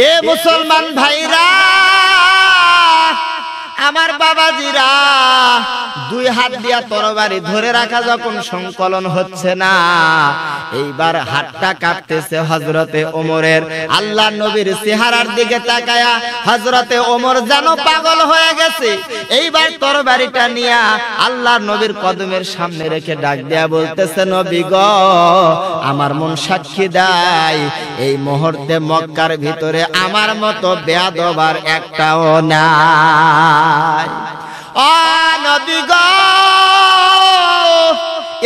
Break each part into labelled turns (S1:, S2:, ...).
S1: এ মুসলমান ভাইরা, আমার বাবাজিরা, দুই হাত দিয়া তরবারি ধরে রাখা যখন সংকলন হচ্ছে না, এইবার হাতটা কাঁপতেছে হযরতে ওমরের। আল্লাহ নবীর চেহারার দিকে তাকায়া হযরতে ওমর যেন পাগল হয়ে গেছে। এইবার তরবারিটা নিয়া আল্লাহ নবীর কদমের সামনে রেখে ডাক দেয়া বলতেছে, নবী গো, আমার মন সাক্ষী দেয় এই মুহূর্তে মক্কার ভিতরে আমার মতো বেয়াদব আর একটাও নাই। ও নবী গো,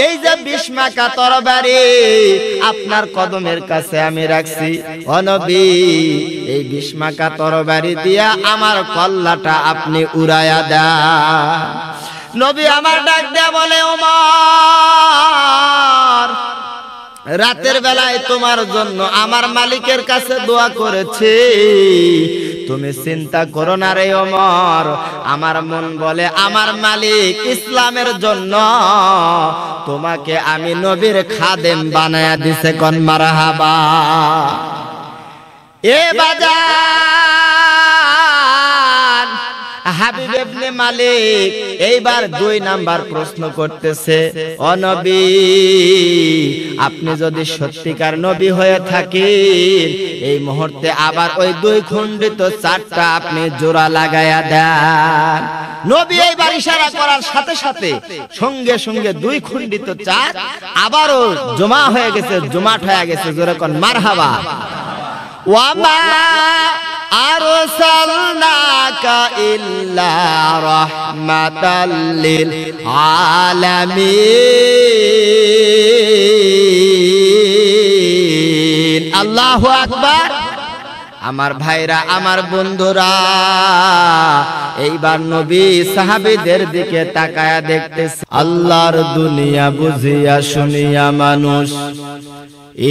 S1: এই যে 20 মাকা তরবারি আপনার কদমের কাছে আমি রাখছি, ও নবী, এই 20 মাকা তরবারি দিয়া আমার কল্লাটা আপনি উড়ায়া দেন। নবী আমার ডাক দেয়া বলে, ওমর, রাতের বেলায় তোমার জন্য আমার মালিকের কাছে দোয়া করেছি, তুমি চিন্তা করো না রে ওমর। আমার মন বলে আমার মালিক ইসলামের জন্য তোমাকে আমি নবীর খাদেম বানায়া দিছে। কোন মারহাবা। এ বাজার, হাবিব ইবনে মালিক এইবার 2 নাম্বার প্রশ্ন করতেছে, ও নবী, আপনি যদি সত্যিকার নবী হয়ে থাকেন এই মুহূর্তে আবার ওই 2 খণ্ডিত চারটা আপনি জোড়া লাগায়া দেন। নবী এইবার ইশারা করার সাথে সাথে সঙ্গে সঙ্গে 2 খণ্ডিত চার আবারও জমা হয়ে গেছে, জমাট হয়ে গেছে। জোরে কোন মারহাবা। ওয়ামা আরসালনাকা ইল্লা রাহমাতাল লিল আলামিন। আল্লাহু আকবার। আমার ভাইরা, আমার বন্ধুরা, এইবার নবী সাহাবীদের দিকে তাকায়া দেখতেছে। আল্লাহর দুনিয়া বুঝিয়া শুনিয়া মানুষ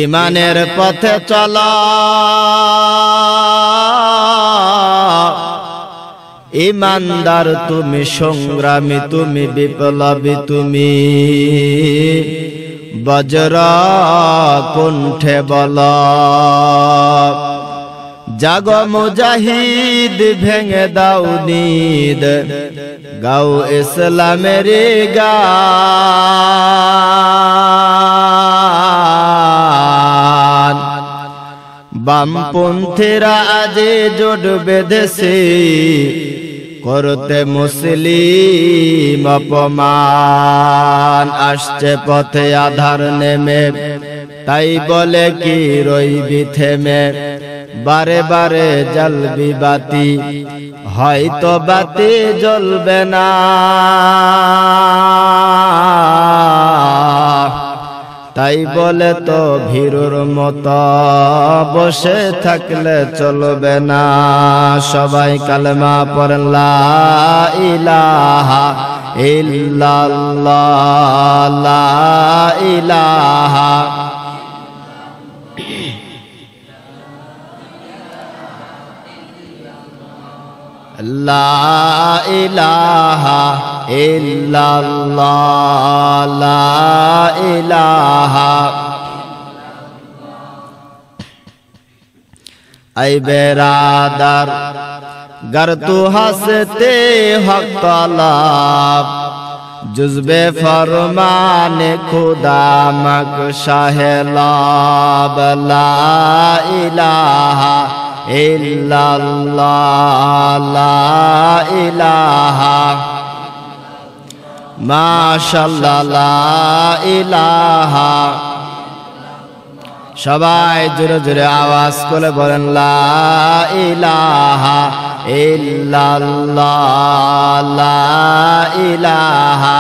S1: ইমানের পথে চলা, ইমানদার তুমি, সংগ্রামী তুমি, বিপ্লবী তুমি, বজ্র কণ্ঠে বল, জাগো মুজাহিদ, ভেঙে দাও নিদ, গাও ইসলামের গান। বামপন্থীরা আজে জোট বেঁধেছে করতে মুসলিম অপমান। আসছে পথে আধার নেমে, তাই বলে কি রইবি থেমে, বারে বারে জ্বলবি বাতি, হয়তো বাতি জ্বলবে না। তাই বলে তো ভীরুর মতো বসে থাকলে চলবে না। সবাই কালেমা পড়েন, লা ইলাহা ইল্লাল্লাহ, লা ইলাহা লা ইলাহা ইল্লাল্লাহ, লা ইলাহা। ऐ बेरादर गर तू हंसते हक तलब, जुज़्बे फरमाने खुदा मक शाहलाब, ला इलाहा इल्लल्लाह, ला इलाहा माशाल्लाह, ला इलाहा। সবাই জোরে জোরে আওয়াজ করে বলেন, লা ইলাহা ইল্লাল্লাহ, লা ইলাহা,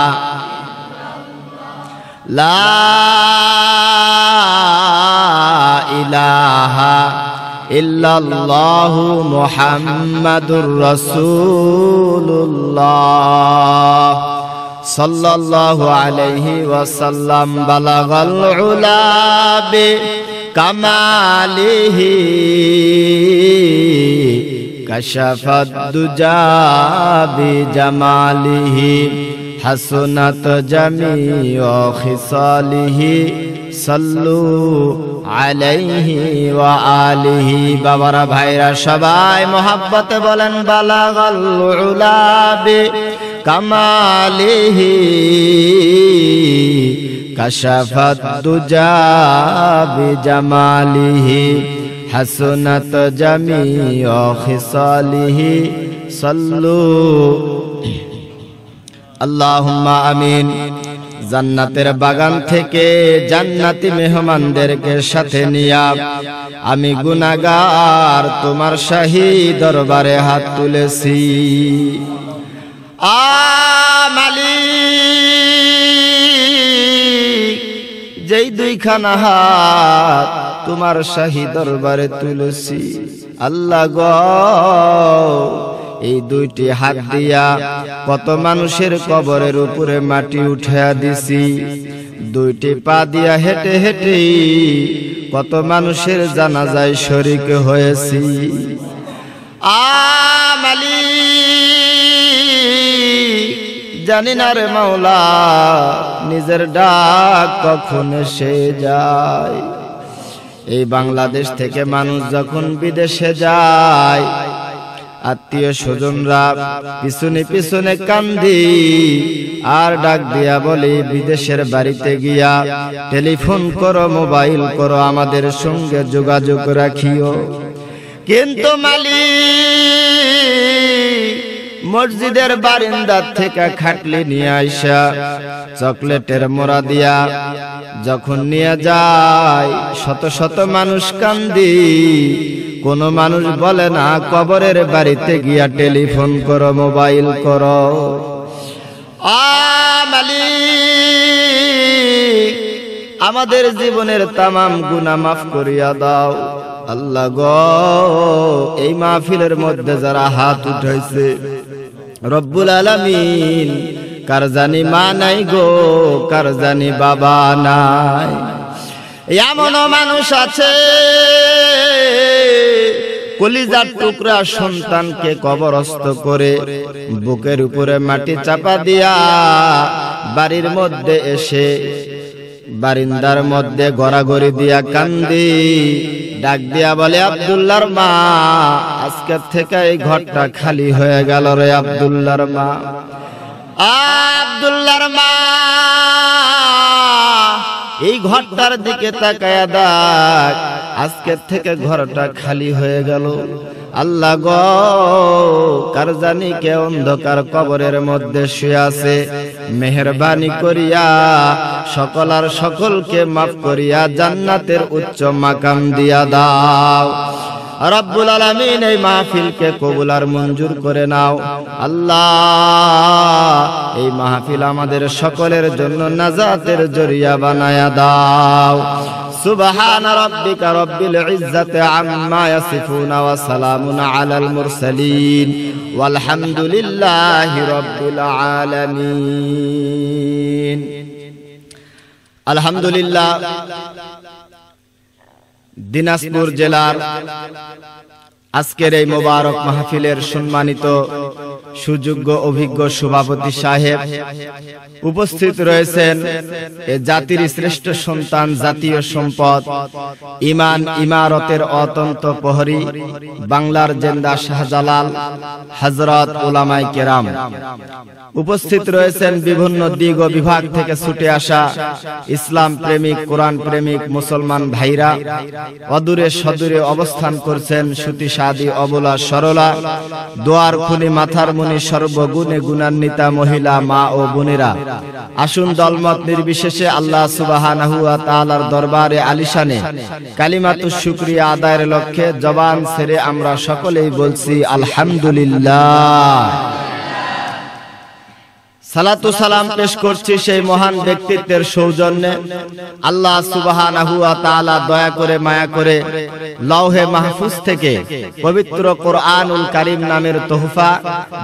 S1: লা ইলাহা ইল্লাল্লাহু মুহাম্মাদুর রাসূলুল্লাহ সাল্লাল্লাহু আলাইহি ওয়াসাল্লাম। বালাগাল উলা বে কামালিহি, কাশাফাদ দুজা বি জামালিহি, হাসনাত জামিউ খিসালিহি, সাল্লু আলাইহি ওয়া আলিহি। বাবারা ভাইরা সবাই মোহাব্বতে বলেন বালাগাল উলা বি কামালিহি কাশাফাত দুজা বিজামালিহি হাসনাত জামিউ খিসালিহি সাল্লু আল্লাহুম্মা আমিন। জান্নাতের বাগান থেকে জান্নাতি মেহমানদেরকে সাথে নিয়া আমি গুনাহগার তোমার শাহী দরবারে হাত তুলেছি। মালিক, যেই দুইখানা হাত তোমার শাহী দরবারে তুলেছি, আল্লাহ গো এই দুইটি হাত দিয়া কত মানুষের কবরের উপরে মাটি উঠাইয়া দিছি, দুইটি পা দিয়া হেঁটে হেঁটে কত মানুষের জানাজায় শরীক হয়েছি। মালিক, জানি না রে মাওলা নিজের ডাক কখন এসে যায়। এই বাংলাদেশ থেকে মানুষ যখন বিদেশে যায়, আত্মীয় স্বজনরা পিছনে পিছনে কান্দি আর ডাক দিয়া বলে বিদেশের বাড়িতে গিয়া টেলিফোন করো, মোবাইল করো, আমাদের সঙ্গে যোগাযোগ রাখিও। কিন্তু মালিক মসজিদের বারান্দার থেকে খাটলি নিয়ে আইসা চকলেটের মোড়া দিয়া যখন নিয়ে যায়, শত শত মানুষ কান্দি, কোন মানুষ বলে না কবরের বাড়িতে গিয়া টেলিফোন করো, মোবাইল করো। মালিক, আমাদের জীবনের তামাম গুনাহ মাফ করিয়া দাও আল্লাহ গো। এই মাহফিলের মধ্যে যারা হাত উঠাইছে রব্বুল আলামিন, কার জানি মা নাই গো, কার জানি বাবা নাই। এমন মানুষ আছে কলিজার টুকরা সন্তানকে কবরস্থ করে বুকের উপরে মাটি চাপা দিয়া বাড়ির মধ্যে এসে বারিন্দার মধ্যে গড়াগড়ি দিয়া কান্দি, ডাক দিয়া বলে আব্দুল্লাহর মা, আজকের থেকে এই ঘরটা খালি হয়ে গেল রে আব্দুল্লাহর মা। আব্দুল্লাহর মা এই ঘরটার দিকে তাকায়া দেখ, আজকের থেকে ঘরটা খালি হয়ে গেল। আল্লাহ গো, কার জানি কে অন্ধকার কবরের মধ্যে শুয়ে আছে, মেহেরবানি করিয়া সকল আর সকলকে মাফ করিয়া জান্নাতের উচ্চ মাকাম দিয়া দাও। রব্বুল আলামিন এই মাহফিলকে কবুল আর মঞ্জুর করে নাও আল্লাহ। এই মাহফিল আমাদের সকলের জন্য নাজাতের জরিয়া বানায়া দাও। সুবহান রাব্বিকা রব্বিল ইজ্জাতি আম্মা ইয়াসিফুন ওয়া সালামুন আলাল মুরসালিন ওয়ালহামদুলিল্লাহি রাব্বিল আলামিন। আলহামদুলিল্লাহ, দিনাজপুর জেলার আজকের এই মোবারক মাহফিলের সম্মানিত সুযোগ্য অভিজ্ঞ সভাপতি সাহেব উপস্থিত রয়েছেন। এ জাতির শ্রেষ্ঠ সন্তান, জাতীয় সম্পদ, ইমান ইমারতের অতন্ত প্রহরী, বাংলার জেন্দা শাহজালাল হযরত উলামায়ে কেরাম উপস্থিত রয়েছেন। বিভিন্ন দিক ও বিভাগ থেকে ছুটে আসা ইসলাম প্রেমিক, কোরআন প্রেমিক মুসলমান ভাইরা অদূরে সদূরে অবস্থান করছেন। সুতি সাদি অবলা সরলা, দোয়ার খুনি মাথার মুনি, সর্বগুণে গুণান্বিতা মহিলা মা ও বোনেরা, আসুন দলমত নির্বিশেষে আল্লাহ সুবহানাহু ওয়া তাআলার দরবারে আলিশানে কালিমাতুশ শুকরিয়া আদায়ের লক্ষ্যে জবান ছেড়ে আমরা সকলেই বলছি আলহামদুলিল্লাহ। সালাতু সালাম পেশ করছি সেই মহান ব্যক্তিত্বের সৌজন্যে। আল্লাহ সুবহানাহু ওয়া তাআলা দয়া করে মায়া করে লৌহে মাহফুজ থেকে পবিত্র কোরআনুল কারীম নামের তোহফা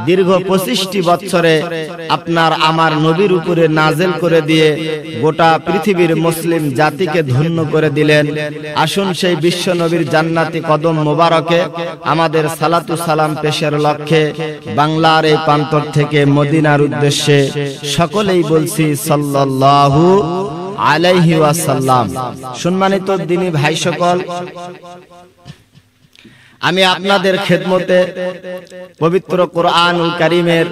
S1: দীর্ঘ 25টি বছরে আপনার আমার নবীর উপরে নাযিল করে দিয়ে গোটা পৃথিবীর মুসলিম জাতিকে ধন্য করে দিলেন। আসুন সেই বিশ্ব নবীর জান্নাতি কদম মোবারকে আমাদের সালাতু সালাম পেশের লক্ষ্যে বাংলার এই প্রান্তর থেকে মদিনার উদ্দেশ্যে সকলেই বলছি সাল্লাল্লাহু আলাইহি ওয়াসাল্লাম। সম্মানিত দিনী ভাই সকল, আমি আপনাদের খেদমতে পবিত্র কোরআনুল কারীমের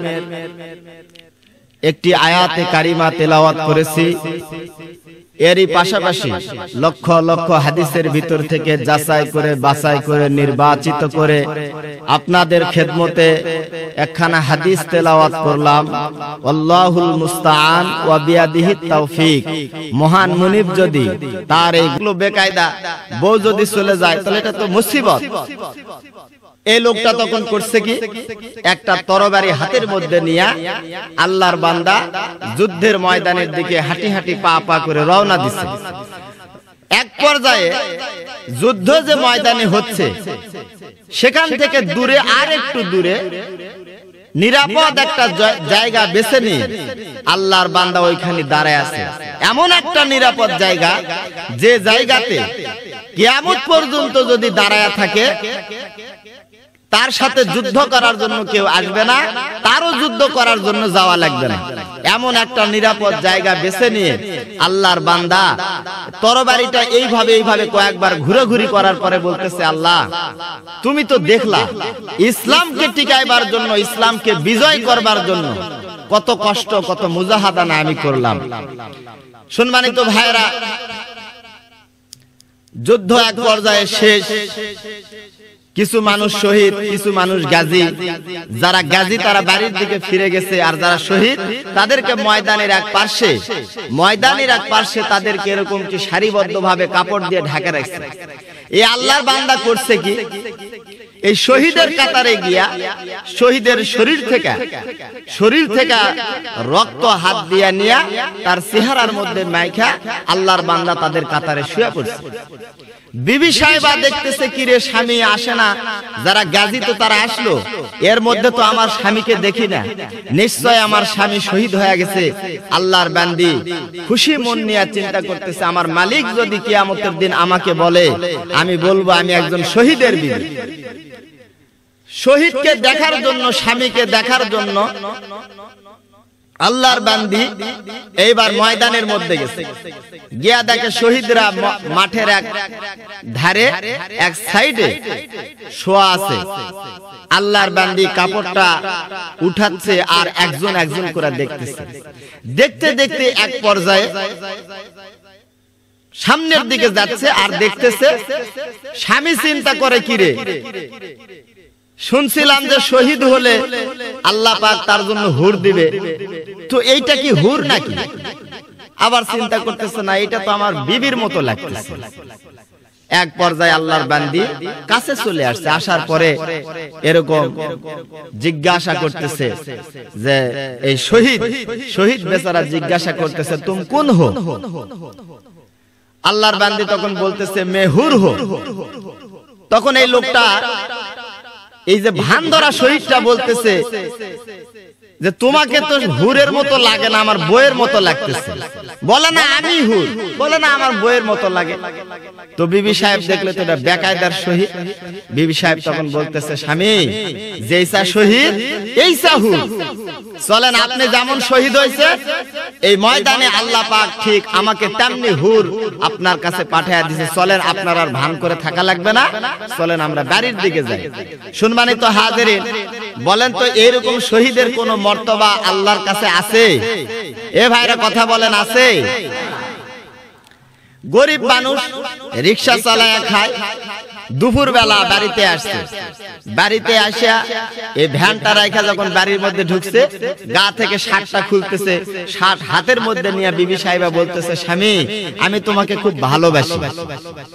S1: একটি আয়াতে কারিমা তেলাওয়াত করেছি। এরই পাশাপাশি লক্ষ লক্ষ হাদিসের ভিতর থেকে যাচাই করে বাছাই করে নির্বাচিত করে আপনাদের খেদমতে একখানা হাদিস তেলাওয়াত করলাম। আল্লাহুল মুস্তাআন ওয়া বিয়াদিহিত তাওফিক। মহান মুনিব যদি তার এইগুলো বেকায়দা বউ যদি চলে যায় তাহলে এটা তো মুসিবত। এই লোকটা তখন করছে কি, একটা তরবারি হাতের মধ্যে নিয়ে আল্লাহর বান্দা যুদ্ধের ময়দানের দিকে হাঁটি হাঁটি পা পা করে রওনা দিছে। এক পর্যায়ে যুদ্ধ যে ময়দানে হচ্ছে সেখান থেকে দূরে, আর একটু দূরে নিরাপদ একটা জায়গা বেছে নিয়ে আল্লাহর বান্দা ওইখানে দাঁড়ায় আছে। এমন একটা নিরাপদ জায়গা যে জায়গাতে কিয়ামত পর্যন্ত যদি দাঁড়ায় থাকে তার সাথে যুদ্ধ করার জন্য কেউ আসবে না, তারও যুদ্ধ করার জন্য যাওয়া লাগবে না। এমন একটা নিরাপদ জায়গা বেছে নিয়ে আল্লাহর বান্দা তরবারিটা এইভাবে কয়েকবার ঘুরে করার পরে বলতেছে, আল্লাহ তুমি তো দেখলা ইসলামকে টিকাইবার জন্য, ইসলামকে বিজয় করবার জন্য কত কষ্ট, কত মুজাহাদানা আমি করলাম। সম্মানিত ভাইরা, যুদ্ধ এক পর্যায়ে শেষ। কিছু মানুষ শহীদ, কিছু মানুষ গাজী। যারা গাজী তারা বাড়ির দিকে ফিরে গেছে, আর যারা শহীদ তাদেরকে ময়দানের এক পার্শ্বে তাদেরকে এরকম কি সারিবদ্ধভাবে কাপড় দিয়ে ঢাকা রাখছে। এই আল্লাহর বান্দা করছে কি, এই শহীদের কাতারে গিয়া শহীদের শরীর থেকে রক্ত হাত দিয়া নিয়া তার চেহারার মধ্যে মাইখা আল্লাহর বান্দা তাদের কাতারে শুয়ে পড়ছে। বিবি সাহেবা দেখতেছে, কি রে স্বামী আসে না, যারা গাজী তো তারা আসলো, এর মধ্যে তো আমার স্বামীকে দেখি না, নিশ্চয় আমার স্বামী শহীদ হয়ে গেছে। আল্লাহর বান্দি খুশি মন নিয়ে চিন্তা করতেছে, আমার মালিক যদি কিয়ামতের দিন আমাকে বলে, আমি বলবো আমি একজন শহীদের বিবি। শহীদকে দেখার জন্য, স্বামীকে দেখার জন্য আল্লাহর বান্দি এইবার ময়দানের মধ্যে গেছে। গিয়া দেখে শহীদরা মাঠের এক ধারে এক সাইডে শোয়া আছে। আল্লাহর বান্দি কাপড়টা উঠাচ্ছে আর একজন একজন করে দেখতেছে। দেখতে দেখতে এক পর্যায়ে সামনের দিকে যাচ্ছে আর দেখতেছে, স্বামী চিন্তা করে, কি রে শুনছিলাম যে শহীদ হলে আল্লাহ পাক তার জন্য হুর দিবে, তো এইটা কি হুর নাকি? আবার চিন্তা করতেছে, না এটা তো আমার বিবির মতো লাগতেছে। এক পর্যায়ে আল্লাহর বান্দি কাছে চলে আসছে। আসার পরে এরকম জিজ্ঞাসা করতেছে যে এই শহীদ বেচারা জিজ্ঞাসা করতেছে, তুম কোন হো? আল্লাহর বান্দি তখন বলতেছে, মে হুর হো। তখন এই লোকটা, এই যে ভান ধরা শহীদটা বলতেছে যে তোমাকে তো হুরের মতো লাগে না, আমার বইয়ের মতো লাগতেছে। বলে না আমি হুর, বলে না আমার বইয়ের মতো লাগে। তো বিবি সাহেব দেখলে তো এটা বেকায়দার শহীদ। বিবি সাহেব তখন বলতেছে, স্বামী যেইসা শহীদ এইসা হুর, চলেন আপনি যেমন শহীদ হয়েছে এই ময়দানে আল্লাহ পাক ঠিক আমাকে তেমনি হুর আপনার কাছে পাঠিয়ে দিয়েছে। চলেন, আপনার আর ভান করে থাকা লাগবে না, চলেন আমরা বাড়ির দিকে যাই। সম্মানিত হাজিরিন, বলেন তো এইরকম শহীদের কোন মর্তবা আল্লাহর কাছে আছে? এ ভাইরা কথা বলেন, আছে? গরিব মানুষ রিকশা চালায় খায়, দুপুর বেলা বাড়িতে আসছে। বাড়িতে আসিয়া এই ভ্যানটা রাখা যখন বাড়ির মধ্যে ঢুকছে, গা থেকে শার্টটা খুলতেছে, শার্ট হাতের মধ্যে নিয়ে বিবি সাহেবা বলতেছে, স্বামী আমি তোমাকে খুব ভালোবাসি।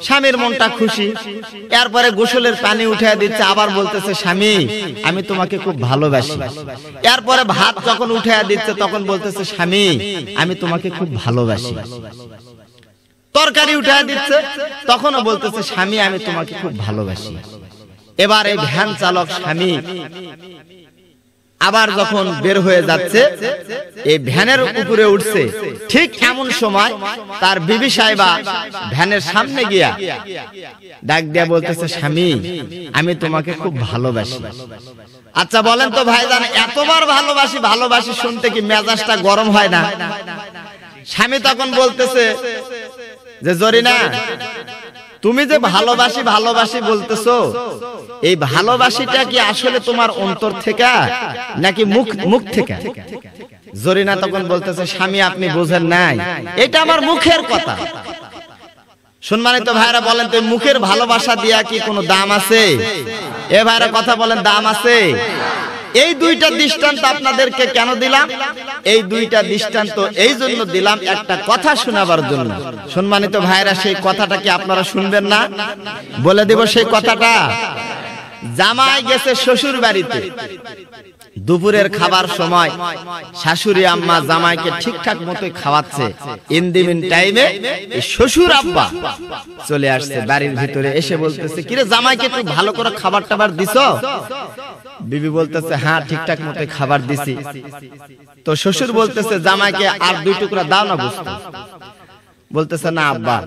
S1: স্বামীর মনটা খুশি। এরপরে গোসলের পানি উঠিয়ে দিচ্ছে, আবার বলতেছে, স্বামী আমি তোমাকে খুব ভালোবাসি। এরপরে ভাত যখন উঠিয়ে দিচ্ছে তখন বলতেছে, স্বামী আমি তোমাকে খুব ভালোবাসি। তরকারি উঠায় দিচ্ছে, তখনও বলতেছে, স্বামী আমি তোমাকে খুব ভালোবাসি। এবার এই ভ্যান চালক স্বামী আবার যখন বের হয়ে যাচ্ছে, এই ভ্যানের উপরে উঠছে, ঠিক এমন সময় তার বিবি সাহেবা ভ্যানের সামনে গিয়া ডাক দিয়া বলতেছে, স্বামী আমি তোমাকে খুব ভালোবাসি। আচ্ছা বলেন তো ভাইজান, এতবার ভালোবাসি শুনতে কি মেজাজটা গরম হয় না? স্বামী তখন বলতেছে যে জরিনা, তুমি যে ভালোবাসি ভালোবাসি বলতেছো, এই ভালোবাসিটা কি আসলে তোমার অন্তর থেকে নাকি মুখ থেকে? জরিনা তখন বলতেছে, স্বামী আপনি বুঝেন নাই, এটা আমার মুখের কথা। সম্মানিত ভাইরা বলেন তো, মুখের ভালোবাসা দিয়া কি কোনো দাম আছে? এ ভাইরা কথা বলেন, দাম আছে? এই দুইটা দৃষ্টান্ত আপনাদেরকে কেন দিলাম? এই দুইটা দৃষ্টান্ত এই জন্য দিলাম, একটা কথা শোনাবার জন্য। সম্মানিত ভাইরা, সেই কথাটা কি আপনারা শুনবেন না? বলে দেব সেই কথাটা। জামাই গেছে শ্বশুর বাড়িতে, দুপুরের খাবার সময় শাশুড়ি আম্মা জামাইকে ঠিকঠাক মতোই খাওয়াচ্ছে। ইন দি মিন টাইমে শ্বশুর আব্বা চলে আসছে বাড়ির ভিতরে, এসে বলতেছে, কিরে জামাইকে একটু ভালো করে খাবার টাবার দিছো? বিবি বলতেছে, হ্যাঁ ঠিকঠাক মতোই খাবার দিছি। তো শ্বশুর বলতেছে, জামাইকে আর 2 টুকরা দাও না গোশত। বলতেছে, না আব্বা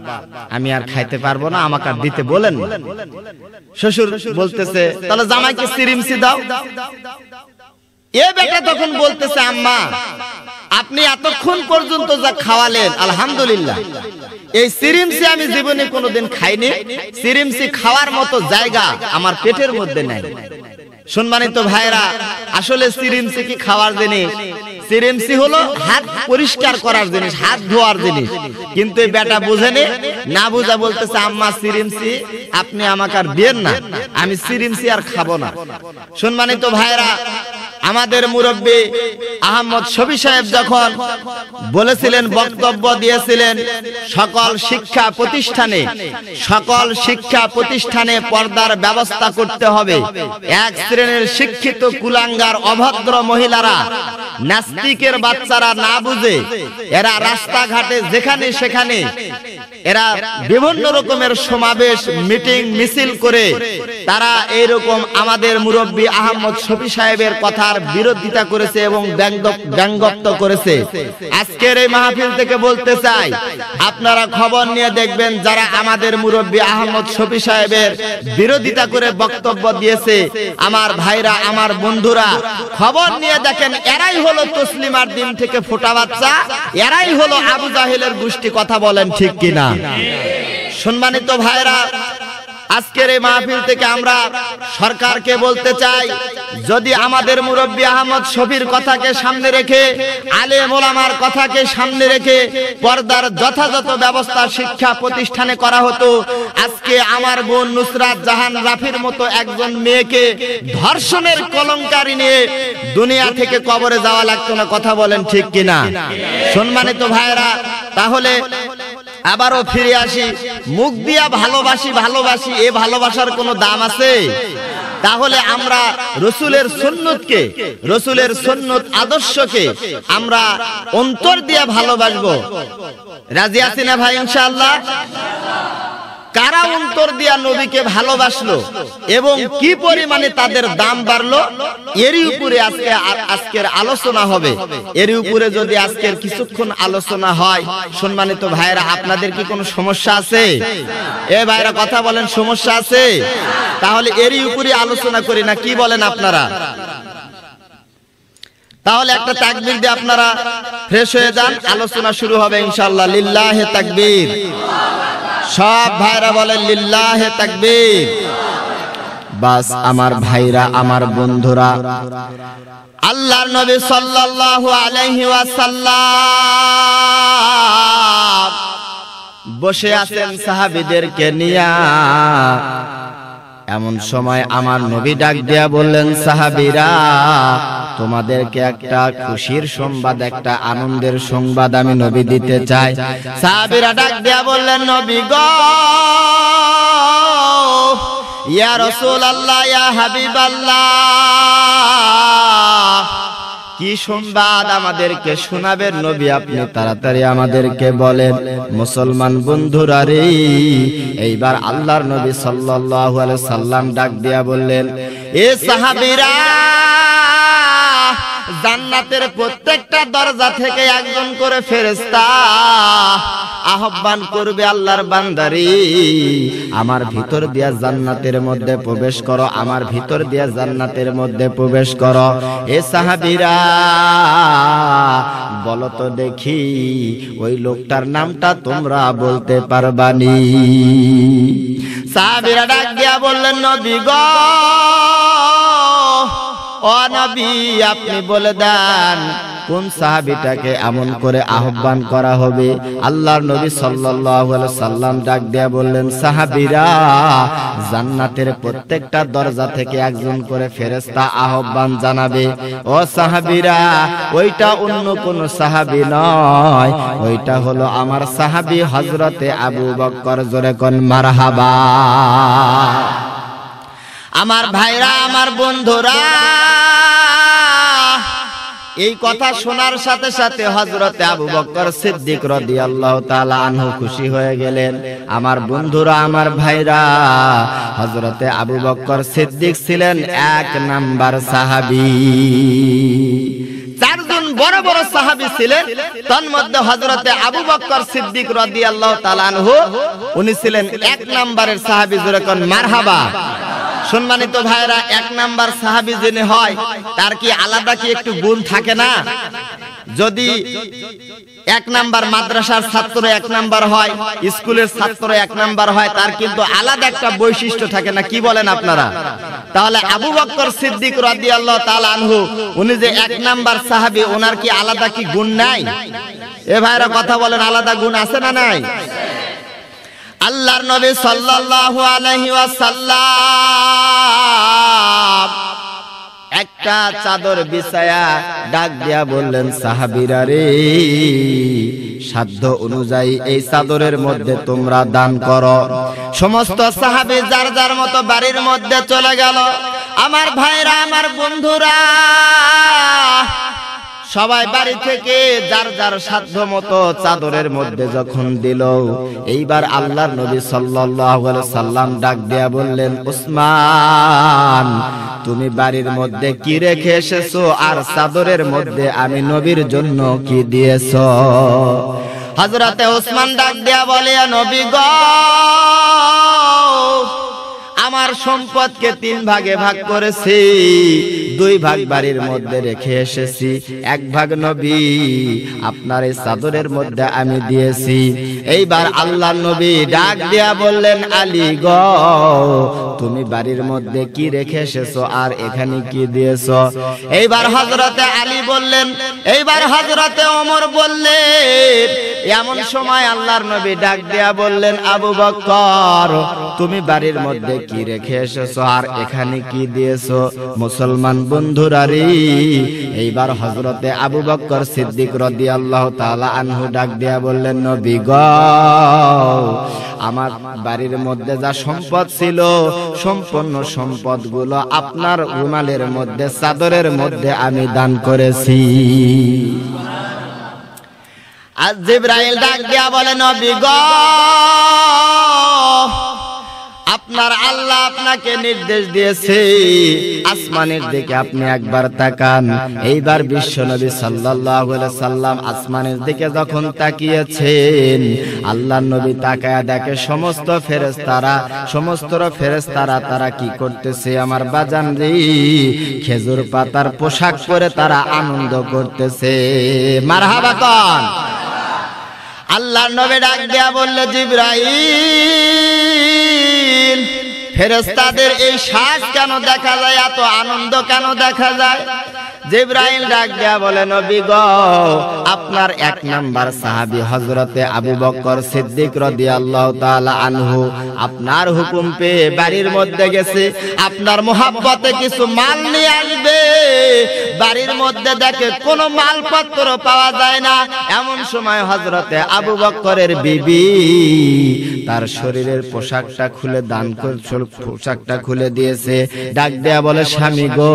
S1: আমি আর খাইতে পারবো না, আমাকে আর দিতে বলেন না। শ্বশুর বলতেছে, তাহলে জামাইকে সিরিমসি দাও। এ বেটা তখন বলতেছে, আম্মা আপনি এতক্ষণ পর্যন্ত যা খাওয়ালেন আলহামদুলিল্লাহ, এই সিরিমসি আমি জীবনে কোনোদিন খাইনি, সিরিমসি খাওয়ার মতো জায়গা আমার পেটের মধ্যে নাই। সম্মানিত ভাইরা, আসলে সিরিমসি কি খাওয়ার জিনিস? সিরিমসি হলো হাত পরিষ্কার করার জিনিস, হাত ধোয়ার জিনিস। কিন্তু এই বেটা বুঝেনি, না বুঝা বলতেছে, আম্মা সিরিমসি আপনি আমাকে আর দেন না, আমি সিরিমসি আর খাবো না। সম্মানিত ভাইরা, আমাদের মুরব্বী আহমদ শফি সাহেব যখন বলেছিলেন, বক্তব্য দিয়েছিলেন, সকল শিক্ষা প্রতিষ্ঠানে পর্দার ব্যবস্থা করতে হবে। এক শ্রেণীর শিক্ষিত কুলাঙ্গার অভদ্র মহিলারা, নাস্তিকের বাচ্চারা না বুঝে এরা রাস্তাঘাটে যেখানে সেখানে এরা বিভিন্ন রকমের সমাবেশ, মিটিং, মিছিল করে তারা এইরকম আমাদের মুরব্বী আহমদ শফি সাহেবের কথার বিরোধিতা করেছে এবং ব্যঙ্গোক্ত করেছে। আজকের এই মাহফিল থেকে বলতে চাই, আপনারা খবর নিয়ে দেখবেন, যারা আমাদের মুরব্বী আহমদ শফি সাহেবের বিরোধিতা করে বক্তব্য দিয়েছে, আমার ভাইরা, আমার বন্ধুরা, খবর নিয়ে দেখেন, এরাই হলো তসলিমার দিন থেকে ফোটা বাচ্চা, এরাই হলো আবু জাহেলের গোষ্ঠী। কথা বলেন ঠিক কিনা? সম্মানিত ভাইরা, আজকের এই মাহফিল থেকে আমরা সরকারকে বলতে চাই, যদি আমাদের মুরব্বী আহমদ শফির কথাকে সামনে রেখে, আলেম ওলামার কথাকে সামনে রেখে পর্দার যথাযথ ব্যবস্থা শিক্ষা প্রতিষ্ঠানে করা হতো, আজকে আমার বোন নুসরাত জাহান রাফির মতো একজন মেয়েকে ধর্ষণের কলঙ্কারি নিয়ে দুনিয়া থেকে কবরে যাওয়া লাগতো না। কথা বলেন ঠিক কিনা? সম্মানিত ভাইরা, তাহলে আবারও ফিরে আসি, মুখ দিয়া ভালোবাসি ভালোবাসি, এ ভালোবাসার কোনো দাম আছে? তাহলে আমরা রসুলের সুন্নতকে, রসুলের সুন্নত আদর্শকে আমরা অন্তর দিয়া ভালোবাসবো। রাজি আছি না ভাই ইনশাআল্লাহ? কারা অন্তর দিয়া নবীকে ভালোবাসলো এবং কি পরিমাণে তাদের দাম বাড়লো, এরই উপরে আজকের আলোচনা হবে। এরই উপরে যদি আজকের কিছুক্ষণ আলোচনা হয়, সম্মানিত ভাইরা, আপনাদের কি কোনো সমস্যা আছে? এ ভাইরা কথা বলেন, সমস্যা আছে? তাহলে এরই উপরে আলোচনা করি না, কি বলেন আপনারা? তাহলে একটা তাকবীর দিয়ে আপনারা ফ্রেশ হয়ে যান, আলোচনা শুরু হবে ইনশাআল্লাহ। লিল্লাহে তাকবীর। সব ভাইরা বলেন লিল্লাহে তাকবীর। বাস আমার ভাইরা, আমার বন্ধুরা, আল্লাহর নবী সাল্লাল্লাহু আলাইহি ওয়াসাল্লাম বসে আছেন সাহাবীদেরকে নিয়া। এমন সময় আমার নবী ডাক দিয়া বললেন, সাহাবীরা তোমাদেরকে একটা খুশির সংবাদ, একটা আনন্দের সংবাদ আমি নবী দিতে চাই। সাহাবীরা ডাক দিয়া বললেন, নবী গো, ইয়া রাসূলুল্লাহ, ইয়া হাবিবাল্লাহ, কি সংবাদ আমাদেরকে শোনাবেন নবী? আপনি তাড়াতাড়ি আমাদেরকে বলেন। মুসলমান বন্ধুরা রে, এইবার আল্লাহর নবী সাল্লাল্লাহু আলাইহি সাল্লাম ডাক দিয়া বললেন, এ সাহাবীরা, জান্নাতের প্রত্যেকটা দরজা থেকে একজন করে ফেরেশতা আহ্বান করবে আল্লাহর বান্দারে আমার ভিতর দিয়া জান্নাতের মধ্যে প্রবেশ করো, আমার ভিতর দিয়া জান্নাতের মধ্যে প্রবেশ করো। এ সাহাবীরা বলো তো দেখি ওই লোকটার নামটা তোমরা বলতে পারবানি? সাহাবীরা ডাক দিয়া বললেন, নবী গো, ও নবী আপনি বলে দেন কোন সাহাবীটাকে এমন করে আহ্বান করা হবে? আল্লাহর নবী সাল্লাল্লাহু আলাইহি সাল্লাম ডাক দিয়া বললেন, সাহাবীরা জান্নাতের প্রত্যেকটা দরজা থেকে একজন করে ফেরেশতা আহ্বান জানাবে। ও সাহাবীরা, ওইটা অন্য কোন সাহাবী নয়, ওইটা হলো আমার সাহাবী হযরতে আবু বকর। জোরে কোন মারহাবা। আমার ভাইরা, আমার বন্ধুরা, এই কথা শোনার সাথে সাথে হযরতে আবু বকর সিদ্দিক রাদিয়াল্লাহু তাআলা আনহু খুশি হয়ে গেলেন। আমার বন্ধুরা, আমার ভাইরা, হযরতে আবু বকর সিদ্দিক ছিলেন 1 নাম্বার সাহাবী। 4 জন বড় বড় সাহাবী ছিলেন, তার মধ্যে হযরতে আবু বকর সিদ্দিক রাদিয়াল্লাহু তাআলা আনহু উনি ছিলেন 1 নাম্বারের সাহাবী। জোরে কোন মারহাবা। সম্মানিত ভাইরা, 1 নাম্বার সাহাবী যিনি হয় তার কি আলাদা কি একটু গুণ থাকে না? যদি 1 নাম্বার মাদ্রাসার ছাত্র 1 নাম্বার হয়, স্কুলের ছাত্র 1 নাম্বার হয়, তার কিন্তু আলাদা একটা বৈশিষ্ট্য থাকে না? কি বলেন আপনারা? তাহলে আবু বকর সিদ্দিক রাদিয়াল্লাহু তাআলা আনহু উনি যে 1 নাম্বার সাহাবী, ওনার কি আলাদা কি গুণ নাই? এ ভাইরা কথা বলেন, আলাদা গুণ আছে না নাই? আল্লাহর নবী সাল্লাল্লাহু আলাইহি ওয়াসাল্লাম একটা চাদর বিছায়া ডাক দিয়া বললেন, সাহাবীরা রে, সাধ্য অনুযায়ী এই চাদরের মধ্যে তোমরা দান করো। সমস্ত সাহাবী যার যার মতো বাড়ির মধ্যে চলে গেল। আমার ভাইরা, আমার বন্ধুরা, সবাই বাড়ি থেকে যার যার সাধ্য মতো চাদরের মধ্যে যখন দিল, এইবার আল্লাহর নবী সাল্লাল্লাহু আলাইহি সাল্লাম ডাক দিয়া বললেন, উসমান তুমি বাড়ির মধ্যে কি রেখে এসেছো, আর চাদরের মধ্যে আমি নবীর জন্য কি দিয়েছো? হযরতে উসমান ডাক দিয়া বলে, নবী গো, আমার সম্পদকে 3 ভাগে ভাগ করেছি, 2 ভাগ বাড়ির মধ্যে রেখে এসেছি, 1 ভাগ নবী আপনার এই চাদরের মধ্যে আমি দিয়েছি। এইবার আল্লাহর নবী ডাক দিয়া বললেন, আলী গো, তুমি বাড়ির মধ্যে কি রেখে এসেছো আর এখানে কি দিয়েছো? এইবার হযরতে আলী বললেন, এইবার হযরতে ওমর বললেন। এমন সময় আল্লাহর নবী ডাক দিয়া বললেন, আবু বকর তুমি বাড়ির মধ্যে কি রেখে এসেছো আর এখানে কি দিয়েছো? মুসলমান বন্ধুরা রে, এইবার হযরতে আবু বকর সিদ্দিক রাদিয়াল্লাহু তাআলা আনহু ডাক দিয়া বললেন, নবী গো, আমার বাড়ির মধ্যে যা সম্পদ ছিল সম্পূর্ণ সম্পদগুলো আপনার রুমালের মধ্যে, চাদরের মধ্যে আমি দান করেছি। আজ জিবরাইল ডাক দিয়া বলে, নবী গো, আপনার আল্লাহ আপনাকে নির্দেশ দিয়েছে আসমানের দিকে আপনি একবার তাকান। এইবার বিশ্বনবী সাল্লাল্লাহু আলাইহি সাল্লাম আসমানের দিকে যখন তাকিয়েছেন, আল্লাহর নবী তাকায়া দেখে সমস্ত ফেরেশতারা তারা কি করতেছে? আমার বাজান রে, খেজুর পাতার পোশাক পরে তারা আনন্দ করতেছে। মারহাবা কোন? আল্লাহর নবী ডাক দিয়া বললে, জিবরাইল, ফেরেশতাদের এই সাজ কেন দেখা যায়, এত আনন্দ কেন দেখা যায়? জিবরাইল ডাক দিয়া বলে, নবী গো, আপনার 1 নাম্বার সাহাবী হযরতে আবু বকর সিদ্দিক রাদিয়াল্লাহু তাআলা আনহু আপনার হুকুম পেয়ে বাড়ির মধ্যে গেছে, আপনার মোহাব্বতে কিছু মাল নিয়ে আসবে। বাড়ির মধ্যে দেখে কোনো মালপত্র পাওয়া যায় না। এমন সময় হযরতে আবু বকরের বিবি তার শরীরের পোশাকটা খুলে পোশাকটা খুলে দিয়েছে। ডাক দেয়া বলে, স্বামী গো,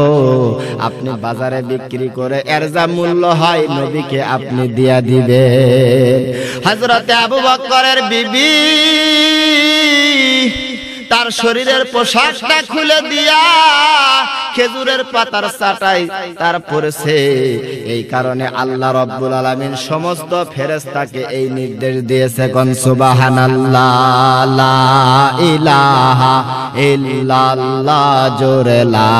S1: আপনি বাজারে বিক্রি করে এর যা মূল্য হয় নবীকে আপনি দিয়া দিবেন। হযরতে আবু বকরের বিবি তার শরীরের পোশাকটা খুলে দিয়া খেজুরের পাতার চাটাই তার পড়েছে। এই কারণে আল্লাহ রাব্বুল আলামিন সমস্ত ফেরেশতাকে এই নির্দেশ দিয়েছে, কোন সুবহানাল্লাহ, লা ইলাহা ইল্লাল্লাহ, জোরে লা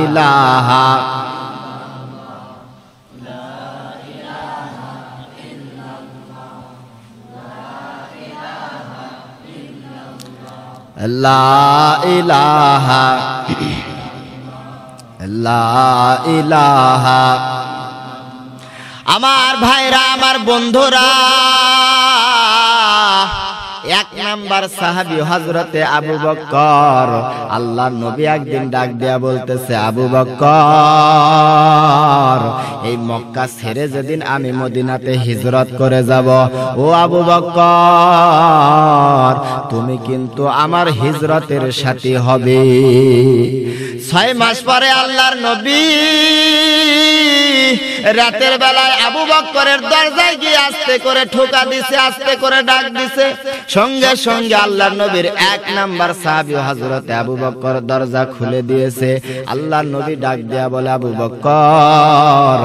S1: ইলাহা লা ইলাহা লা ইলাহা। আমার ভাইরা, আমার বন্ধুরা, এক নাম্বার সাহাবী হযরতে আবু বকর। আল্লাহর নবী একদিন ডাক দেয়া বলতেছে, আবু বকর, এই মক্কা ছেড়ে যেদিন আমি মদিনাতে হিজরত করে যাব, ও আবু বকর, তুমি কিন্তু আমার হিজরতের সাথী হবে। 6 মাস পরে আল্লাহর নবী রাতের বেলায় আবু বকরের দরজায় গিয়ে আস্তে করে ঠোকা দিছে, আস্তে করে ডাক দিছে। সঙ্গে সঙ্গে আল্লাহর নবীর 1 নাম্বার সাহাবী হযরতে আবু বকর দরজা খুলে দিয়েছে। আল্লাহর নবী ডাক দেয়া বলে, আবু বকর,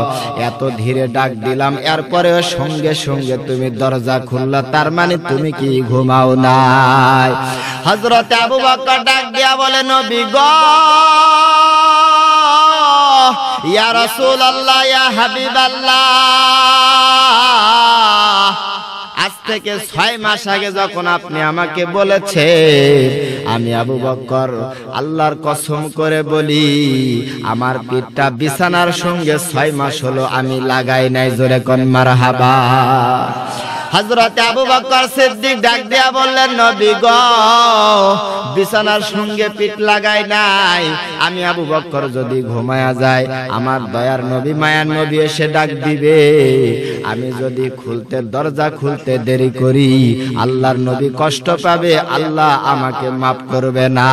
S1: এত ধীরে ডাক দিলাম, এরপরেও সঙ্গে সঙ্গে তুমি দরজা খুললা, তার মানে তুমি কি ঘুমাও নাই? হযরতে আবু বকর ডাক দেয়া বলে, নবী গো, ইয়া রাসূলুল্লাহ, ইয়া হাবিবাল্লাহ, আজ থেকে 6 মাস আগে যখন আপনি আমাকে বলেছেন, আমি আবু বকর আল্লাহর কসম করে বলি, আমার পিঠটা বিছানার সঙ্গে 6 মাস হলো আমি লাগাই নাই। জোরে কোন মারহাবা। হযরতে আবু বকর সিদ্দিক ডাক দিয়া বললেন, নবী গো, বিছানার সঙ্গে পিঠ লাগাই নাই। আমি আবু বকর যদি ঘুমায়া যায়, আমার দয়ার নবী, মায়ার নবী এসে ডাক দিবে। আমি যদি দরজা খুলতে দেরি করি, আল্লাহর নবী কষ্ট পাবে, আল্লাহ আমাকে মাফ করবে না।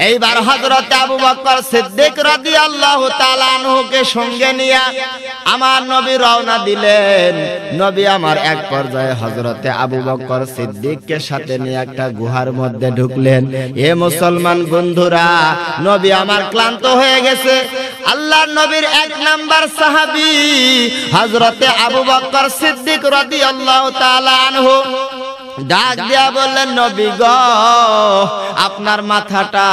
S1: এইবার হযরত আবু বকর সিদ্দিক রাদিয়াল্লাহু তাআলা আনহুকে সঙ্গে নিয়ে আমার নবী রওনা দিলেন। নবী আমার এক পর্যায়ে হযরতে আবু বকর সিদ্দিককে সাথে নিয়ে একটা গুহার মধ্যে ঢুকলেন। এ মুসলমান বন্ধুরা, নবী আমার ক্লান্ত হয়ে গেছে। আল্লাহর নবীর 1 নাম্বার সাহাবী হযরতে আবু বকর সিদ্দিক রাদিয়াল্লাহু তাআলা আনহু ডাক দিয়া বললেন, নবী গো, আপনার মাথাটা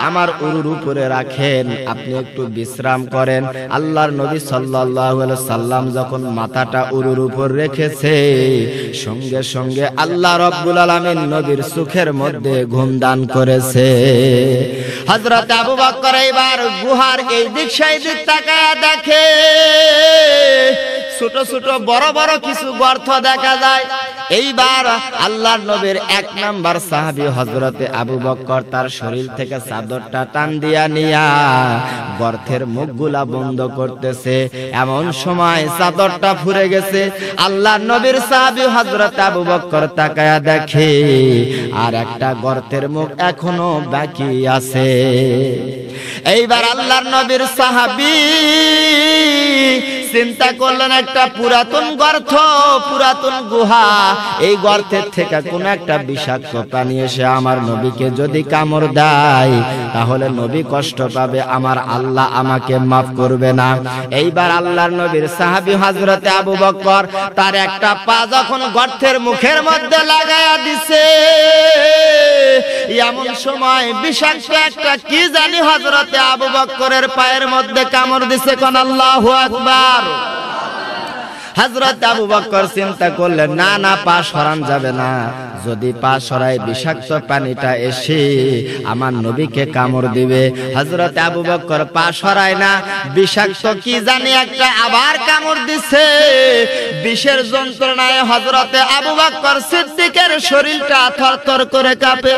S1: আমার উরুর উপরে রাখেন, আপনি একটু বিশ্রাম করেন। আল্লাহর নবী সাল্লাল্লাহু আলাইহি সাল্লাম যখন মাথাটা উরুর উপর রেখেছে, সঙ্গে সঙ্গে আল্লাহ রাব্বুল আলামিন নবীর চোখের মধ্যে ঘুম দান করেছে। হযরত আবু বকর এবার গুহার এই দিক সেই দিক তাকায়া দেখে, ছোট ছোট বড় বড় কিছু গর্ত দেখা যায়। এইবার আল্লাহর নবীর 1 নাম্বার সাহাবী হযরতে আবু বকর তার শরীর থেকে চাদরটা টান দিয়া নিয়া গর্তের মুখগুলা বন্ধ করতেছে। এমন সময় চাদরটা ফুরে গেছে। আল্লাহর নবীর সাহাবী হযরতে আবু বকর তাকায়া দেখে, আর একটা গর্তের মুখ এখনো বাকি আছে। এইবার আল্লাহর নবীর সাহাবী চিন্তা করলেন, একটা পুরাতন গর্ত, পুরাতন গুহা, এই গর্তের থেকে কোন একটা বিষাক্ত প্রাণী এসে আমার নবীকে যদি কামড় দেয়, তাহলে নবী কষ্ট পাবে, আমার আল্লাহ আমাকে মাফ করবে না। এইবার আল্লাহর নবীর সাহাবী হযরতে আবু বকর তার একটা পা যখন গর্তের মুখের মধ্যে লাগায়া দিছে, এমন সময় বিষাক্ত একটা কি জানি হযরতে আবু বকরের পায়ের মধ্যে কামড় দিছে। কোন আল্লাহু আকবার। হযরত আবু বকর চিন্তা করলেন, না না, পা সরান যাবে না, যদি পা সরাই বিষাক্ত পানিটা এসে আমার নবীকে কামড় দিবে। হযরত আবু বকর পা সরায় না, বিষাক্ত কি জানি একটা আবার কামড় দিছে। বিষের যন্ত্রণায় হযরতে আবু বকর সিদ্দিকের শরীরটা থরথর করে কাঁপে।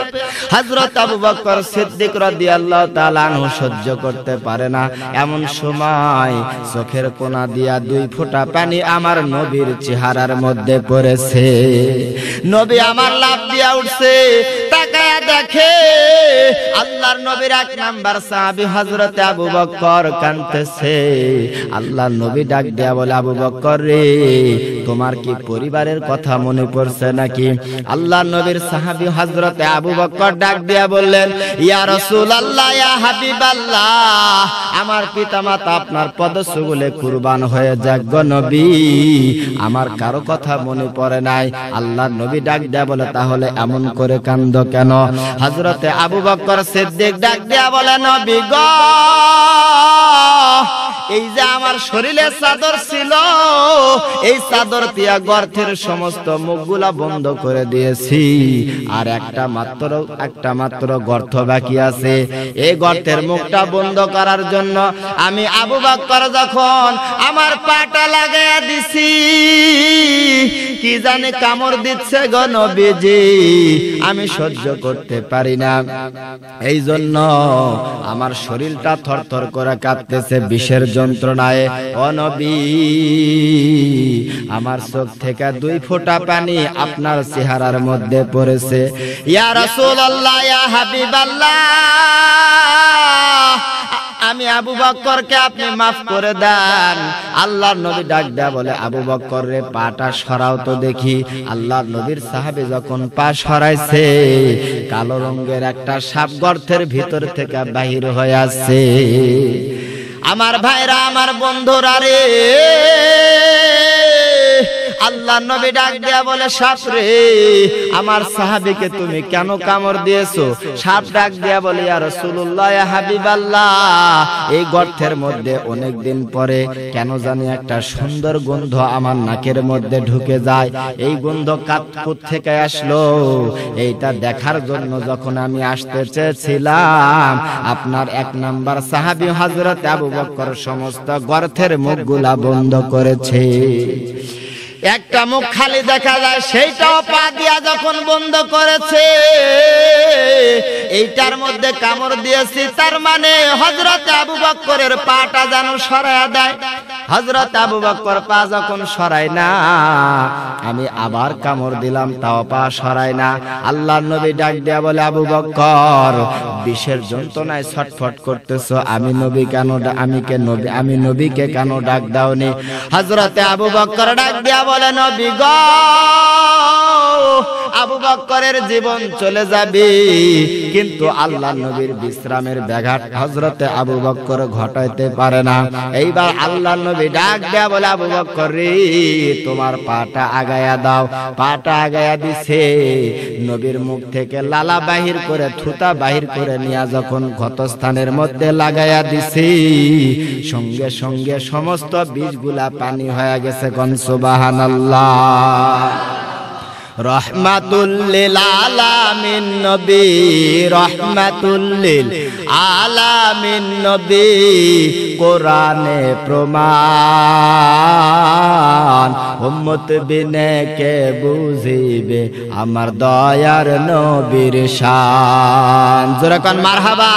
S1: হযরত আবু বকর সিদ্দিক রাদিয়াল্লাহু তাআলা আনহু সহ্য করতে পারে না। এমন সময় চোখের কোনা দিয়া 2 ফোঁটা পানি আমার নবীর চেহারার মধ্যে পড়েছে। নবী আমার লাফ দিয়া উঠছে, তাকায়া দেখে আল্লাহর নবীর এক নাম্বার সাহাবী হযরত আবু বকর কাঁদতেছে। আল্লাহর নবী ডাক দেয়া বলে, আবু বকর রে, তোমার কি পরিবারের কথা মনে পড়ছে নাকি? আল্লাহর নবীর সাহাবী হযরত আবু বকর ডাক দেয়া বললেন, ইয়া রাসূলুল্লাহ, ইয়া হাবিবাল্লাহ, আমার পিতামাতা আপনার পদধূলিতে কুরবান হয়ে যাক গো নবী, আমার কারো কথা মনে পড়ে নাই। আল্লাহর নবী ডাক দেয়া বলে, তাহলে এমন করে কান্দো কেন? হযরতে আবু বকর সিদ্দিক ডাক দেয়া বলে, নবী গো, এই যে আমার শরীরে চাদর ছিল, এই চাদর দিয়া গর্তের সমস্ত মুখগুলা বন্ধ করে দিয়েছি, আর একটা মাত্র গর্ত বাকি আছে। এই গর্তের মুখটা বন্ধ করার জন্য আমি আবু বকর যখন আমার পাটা লাগাইয়া দিছি, কি জানে কামড় দিচ্ছে গো নবীজি, আমি সহ্য করতে পারি না। এই জন্য আমার শরীরটা থরথর করে কাঁপতেছে বিষের যন্ত্রণায়। ও নবী, আমার চোখ থেকে 2 ফোঁটা পানি আপনার চেহারার মধ্যে পড়েছে। ইয়া রাসূলুল্লাহ, ইয়া হাবিবাল্লাহ, আমি আবু বকরকে আপনি মাফ করে দেন। আল্লাহর নবী ডাক দেয়া বলে, আবু বকর রে, পাটা সরাও তো দেখি। আল্লাহর নবীর সাহাবী যখন পা সরাইছে, কালো রঙের একটা সাপ গর্তের ভিতর থেকে বাহির হয়ে আসছে। আমার ভাইরা, আমার বন্ধুরা রে, আল্লাহর নবী ডাক দেয়া বলে, সাপ রে, আমার সাহাবীকে তুমি কেন কামড় দিয়েছো? সাপ ডাক দেয়া বলে, ইয়া রাসূলুল্লাহ, ইয়া হাবিবাল্লাহ, এই গর্তের মধ্যে অনেক দিন পরে কেন জানি একটা সুন্দর গন্ধ আমার নাকের মধ্যে ঢুকে যায়। এই গন্ধ কোথা থেকে আসলো? এইটা দেখার জন্য যখন আমি আসতে চেয়েছিলাম, আপনার 1 নাম্বার সাহাবী হযরত আবু বকর সমস্ত গর্তের মুখগুলা বন্ধ করেছে। একটা মুখ খালি দেখা যায়, সেইটাও পা দিয়া যখন বন্ধ করেছে। এইটার মধ্যে কামড় দিয়েছি, তার মানে হযরত আবু বকরের পাটা যেন সরায়া দেয়। হযরত আবু বকর পা যখন সরায় না, আমি আবার কামড় দিলাম, তাও পা সরায় না। আল্লাহর নবী ডাক দেয়া বলে, আবু বকর, বিষের যন্ত্রণায় ছটফট করতেছো, আমি নবীকে কেন ডাক দাওনি? হযরত আবু বকর ডাক দেয়া বলে, নবী গো, আবু বকরের জীবন চলে যাবে, কিন্তু আল্লাহর নবীর বিশ্রামের ব্যাঘাত হযরতে আবু বকর ঘটাইতে পারে না। এইবার আল্লাহর নবী ডাক দেয়া বলে, আবু বকর রে, তোমার পাটা আগায়া দাও। পাটা আগায়া দিছে। নবীর মুখ থেকে লালা বাহির করে, থুতা বাহির করে নিয়ে যখন ক্ষতস্থানের মধ্যে লাগায়া দিছে, সঙ্গে সঙ্গে সমস্ত বীজগুলা পানি হয়ে গেছে। কোন সুবহানাল্লাহ। রহমাতুল লিল আলামিন নবী, রহমাতুল লিল আলামিন নবী, কোরআনে প্রমাণ, উম্মত বিনে কে বুঝিবে আমার দয়ার নবীর শান। জোরে কোন মারহাবা।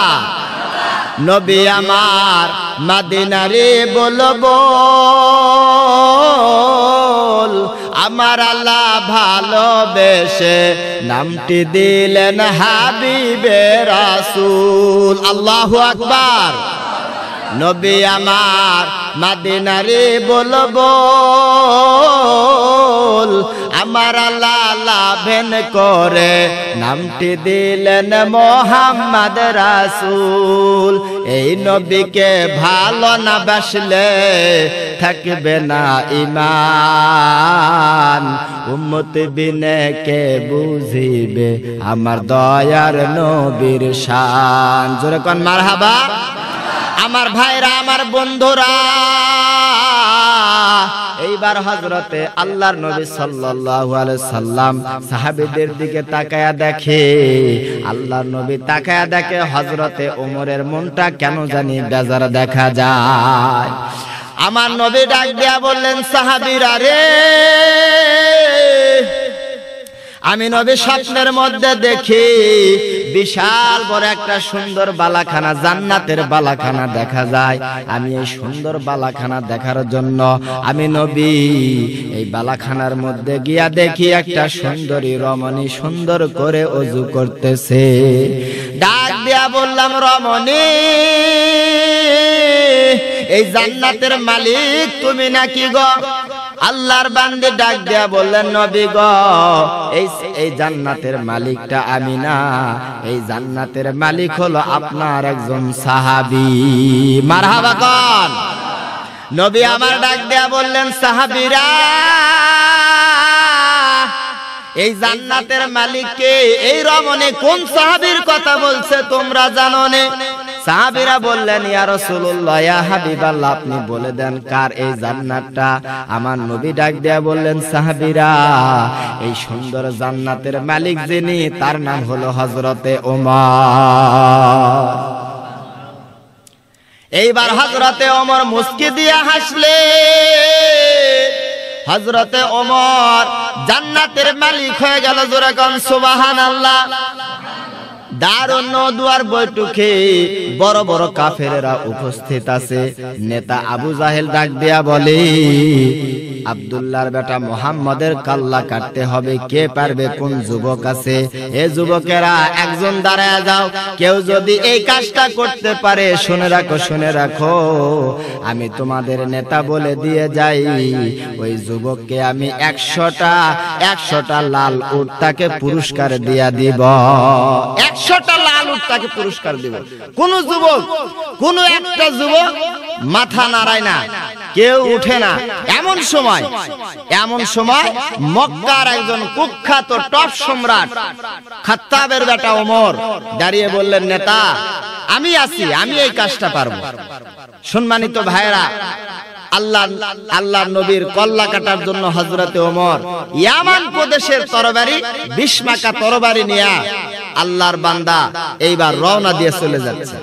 S1: নবী আমার মদিনারে বলবো, আমার আল্লাহ ভালোবেসে নামটি দিলেন হাবিবে রাসূল। আল্লাহু আকবার। নবী আমার মদিনারে বলবো, আমার আল্লাহ লাভেন করে নামটি দিলেন মুহাম্মদ রাসূল। এই নবীকে ভালো না বাসলে থাকবে না ঈমান, উম্মত বিনে কে বুঝিবে আমার দয়ার নবীর শান। জোরে কোন মারহাবা। আমার ভাইরা, আমার বন্ধুরা, এইবার হযরতে আল্লাহর নবী সাল্লাল্লাহু আলাইহি সাল্লাম সাহাবীদের দিকে তাকায়া দেখে, আল্লাহর নবী তাকায়া দেখে হযরতে ওমরের মনটা কেন জানি বেজার দেখা যায়। আমার নবী ডাক দিয়া বললেন, সাহাবীরা রে, আমি নবী স্বপ্নের মধ্যে দেখি বিশাল বড় একটা সুন্দর বালাখানা, জান্নাতের বালাখানা দেখা যায়। আমি এই সুন্দর বালাখানা দেখার জন্য আমি নবী এই বালাখানার মধ্যে গিয়া দেখি একটা সুন্দরী রমণী সুন্দর করে ওযু করতেছে। ডাক দিয়া বললাম, রমণী, এই জান্নাতের মালিক তুমি নাকি গো? আল্লাহর বান্দে ডাক দেয়া বললেন, নবী গো, এই জান্নাতের মালিকটা আমি না, এই জান্নাতের মালিক হলো আপনার একজন সাহাবী। মারহাবা কোন। নবী আমার ডাক দেয়া বললেন, সাহাবীরা, এই জান্নাতের মালিককে, এই রমণী কোন সাহাবীর কথা বলছে তোমরা জানো না? সাহাবীরা বললেন, ইয়া রাসূলুল্লাহ, ইয়া হাবিবাল্লাহ, আপনি বলে দেন কার এই জান্নাতটা? আমার নবী ডাক দেয়া বললেন, সাহাবীরা, এই সুন্দর জান্নাতের মালিক যিনি, তার নাম হলো হযরতে ওমর। এইবার হযরতে ওমর মুস্কি দিয়া হাসলে। হযরতে ওমর জান্নাতের মালিক হয়ে গেল। জোরে কোন সুবহানাল্লাহ। দারুন নদুয়ার বৈঠকে বড় বড় কাফেরেরা উপস্থিত আছে। নেতা আবু জাহেল ডাক দেয়া বলে, আব্দুল্লাহর বেটা মুহাম্মাদের কাল্লা কাটতে হবে, কে পারবে? কোন যুবক আছে? এ যুবকেরা একজন দাঁড়ায় যাও, কেউ যদি এই কাজটা করতে পারে শুনে রাখো, শুনে রাখো, আমি তোমাদের নেতা বলে দিয়ে যাই, ওই যুবককে আমি 100টা লাল উট তাকে পুরস্কার দিয়া দিব। 100টা লাল উট তাকে পুরস্কার দিব। কোন যুবক, কোন একটা যুবক মাথা নাড়ায় না, কেউ উঠে না। এমন সময় মক্কার একজন কুখ্যাত টপ সম্রাট খাত্তাবের বেটা ওমর দাঁড়িয়ে বললেন, নেতা, আমি আছি, আমি এই কাজটা পারবো। সম্মানিত ভাইরা, আল্লাহর নবীর কল্লা কাটার জন্য হযরতে ওমর ইয়ামান প্রদেশের তরবারি, বিশমাকা তরবারি নিয়ে আল্লাহর বান্দা এইবার রওনা দিয়ে চলে যাচ্ছে।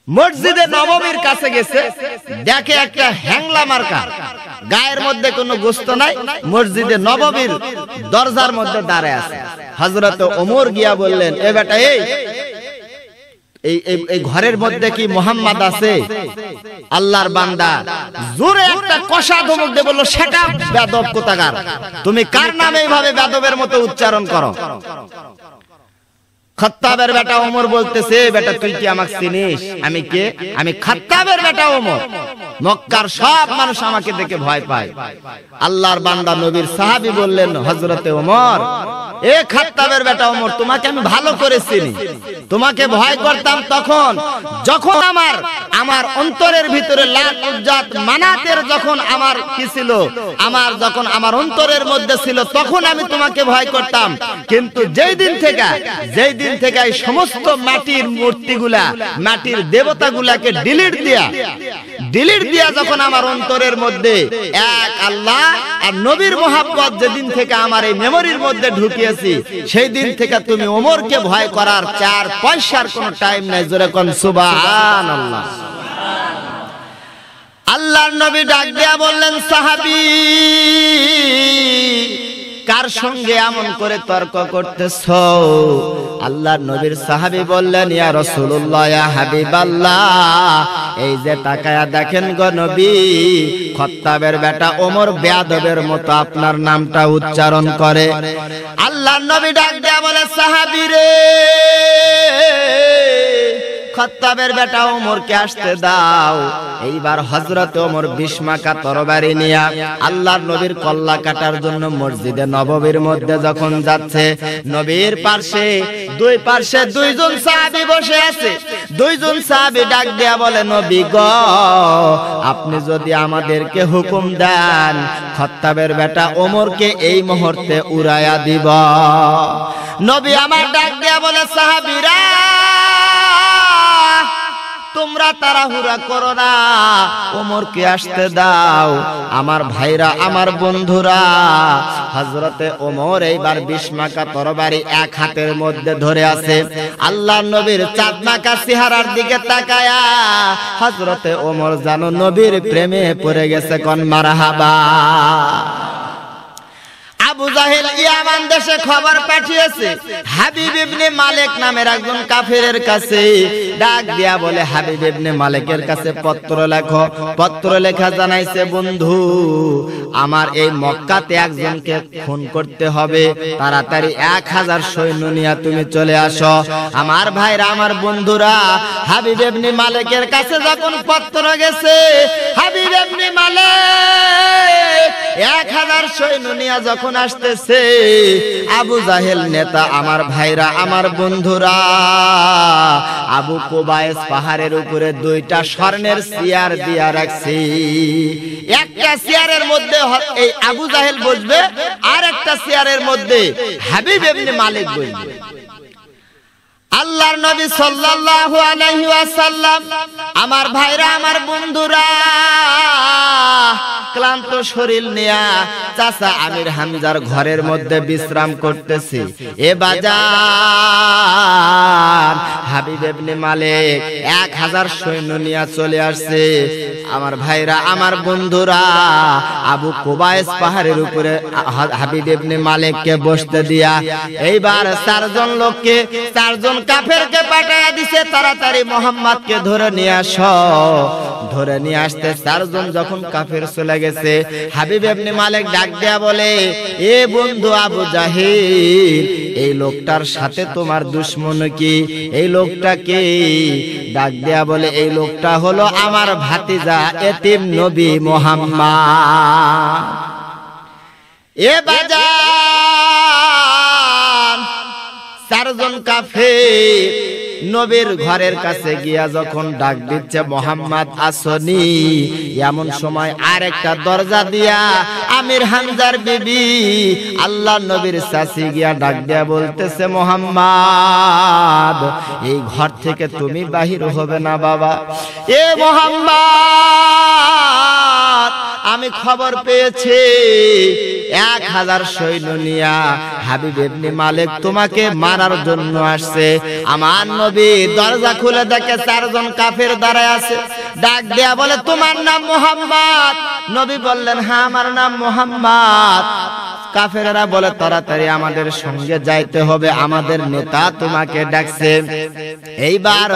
S1: মসজিদে নববীর কাছে গেছে, দেখে একটা হ্যাংলা মার্কা, গায়ের মধ্যে কোনো গোস্ত নাই, মসজিদে নববীর দরজার মধ্যে দাঁড়ায় আছে। হযরতে ওমর গিয়া বললেন, এ বেটা, এই ঘরের মধ্যে কি মুহাম্মদ আছে? আল্লাহর বান্দা জোরে একটা কষা ধমক দিয়ে বলল, সেটা বেদব কোথাকার, তুমি কার নামে এইভাবে বেদবের মতো উচ্চারণ করো? খাত্তাবের বেটা ওমর বলতেছে, বেটা তুই কি আমাকে চিনিস? আমি কে? আমি খাত্তাবের বেটা ওমর। মক্কার সব মানুষ আমাকে দেখে ভয় পায়। আল্লাহর বান্দা নবীর সাহাবী বললেন, হযরতে ওমর, এ খাত্তাবের বেটা ওমর, তোমাকে আমি ভালো করে চিনি। তোমাকে ভয় করতাম তখন যখন আমার অন্তরের ভিতরে লাত উজ্জাত মানাতের যখন আমার কি ছিল, যখন আমার অন্তরের মধ্যে ছিল, তখন আমি তোমাকে ভয় করতাম। কিন্তু যেই দিন থেকে এই সমস্ত মাটির মূর্তিগুলা, মাটির দেবতাগুলাকে ডিলিট দিয়া যখন আমার অন্তরের মধ্যে এক আল্লাহ আর নবীর মোহাব্বত যেদিন থেকে আমার এই মেমোরির মধ্যে ঢুকিয়েছি, সেই দিন থেকে তুমি ওমরকে ভয় করার 4 পয়সার কোনো টাইম নাই। জোরে কোন সুবহানাল্লাহ। আল্লাহর নবী ডাক দিয়া বললেন, সাহাবী, কার সঙ্গে এমন করে তর্ক করতেছো? আল্লাহর নবীর সাহাবী বললেন, ইয়া রাসূলুল্লাহ, ইয়া হাবিবাল্লাহ, এই যে তাকায়া দেখেন গো নবী, খাত্তাবের বেটা ওমর বেয়াদবের মতো আপনার নামটা উচ্চারণ করে। আল্লাহর নবী ডাক দেয়া বলে, সাহাবী রে, খাত্তাবের বেটা ওমরকে আসতে দাও। এইবার হযরত ওমর বিশমাকা তরবারি নিয়ে আল্লাহর নবীর কল্লা কাটার জন্য মসজিদে নববীর মধ্যে যখন যাচ্ছে, নবীর পাশে দুই পাশে দুইজন সাহাবী বসে আছে। দুইজন সাহাবী ডাক দেয়া বলে, নবী গো, আপনি যদি আমাদেরকে হুকুম দেন, খাত্তাবের বেটা ওমরকে এই মুহূর্তে উড়াইয়া দিব। নবী আমার ডাক দেয়া বলে, সাহাবীরা, তোমরা তাড়াহুড়া করো না, ওমরকে আসতে দাও। আমার ভাইরা, আমার বন্ধুরা, হযরতে ওমর এইবার বিশমাকা তরবারি এক হাতের মধ্যে ধরে আছে। আল্লাহর নবীর চাঁদমাকা চেহারার দিকে তাকায়া হযরতে ওমর যেন নবীর প্রেমে পড়ে গেছে। কোন মারহাবা। আবু জাহেল ইয়ামান দেশে খবর পাঠিয়েছে হাবিব ইবনে মালিক নামের একজন কাফেরের কাছে, ডাক দিয়া বলে হাবিব ইবনে মালিকের কাছে পত্র লেখো। পত্র লেখা জানাইছে, বন্ধু আমার এই মক্কাতে একজনকে খুন করতে হবে, তাড়াতাড়ি 1000 সৈন্য নিয়ে তুমি চলে আসো। আমার ভাইরা আমার বন্ধুরা হাবিব ইবনে মালিকের কাছে যখন পত্র গেছে, হাবিব ইবনে মালিক 1000 সৈন্য নিয়ে যখন আসতেছে, আবু জাহেল নেতা আমার ভাইরা আমার বন্ধুরা আবু কুবাইস পাহাড়ের উপরে 2টা স্বর্ণের চেয়ার দিয়া রাখছে। একটা চেয়ারের মধ্যে এই আবু জাহেল বসবে, আর একটা চেয়ারের মধ্যে হাবিব ইবনে মালিক বসবে। আল্লাহর নবী সাল্লাল্লাহু আলাইহি ওয়াসাল্লাম আমার ভাইরা আমার বন্ধুরা ক্লান্ত শরীর নিয়ে চাচা আমির হামজার ঘরের মধ্যে বিশ্রাম করতেছে। এ বাজার হাবিব ইবনে মালিক 1000 সৈন্য নিয়ে চলে আসছে। আমার ভাইরা আমার বন্ধুরা আবু কুবাইস পাহাড়ের উপরে হাবিব ইবনে মালিককে বসতে দিয়া এইবার 4 জন লোককে 4 জন কাফেরকে পাঠায়া দিছে, তাড়াতাড়ি মুহাম্মদকে ধরে নিয়ে আসো। ধরে নিয়ে আসতে 4 জন যখন কাফের চলে গেছে, হাবিব ইবনে মালিক ডাক দেয়া বলে, এ বন্ধু আবু জাহিল, এই লোকটার সাথে তোমার দুশমন কি? এই লোকটা কে? ডাক দেয়া বলে, এই লোকটা হলো আমার ভাতিজা এতিম নবী মুহাম্মদ। এ বাজার 4 জন কাফের নবীর ঘরের কাছে গিয়া যখন ডাক দিচ্ছে মুহাম্মদ আসনি, এমন সময় আরেকটা দরজা দিয়া আমির হামজার বিবি আল্লাহ নবীর চাচি গিয়া ডাক দিয়া বলতেছে, মুহাম্মদ এই ঘর থেকে তুমি বাহির হবে না বাবা। এ মুহাম্মদ আমি খবর পেয়েছি 1000 সৈন্য নিয়া হাবিব ইবনে মালিক তোমাকে মারার জন্য আসছে। আমার নবী দরজা খুলে দেখে 4 জন কাফের দাঁড়ায় আছে। ডাক দেয়া বলে, তোমার নাম মুহাম্মদ? নবী বললেন, হ্যাঁ আমার নাম মুহাম্মদ। কাফেররা বলে, তাড়াতাড়ি আমাদের সঙ্গে যাইতে হবে, আমাদের নেতা তোমাকে ডাকছে। এইবার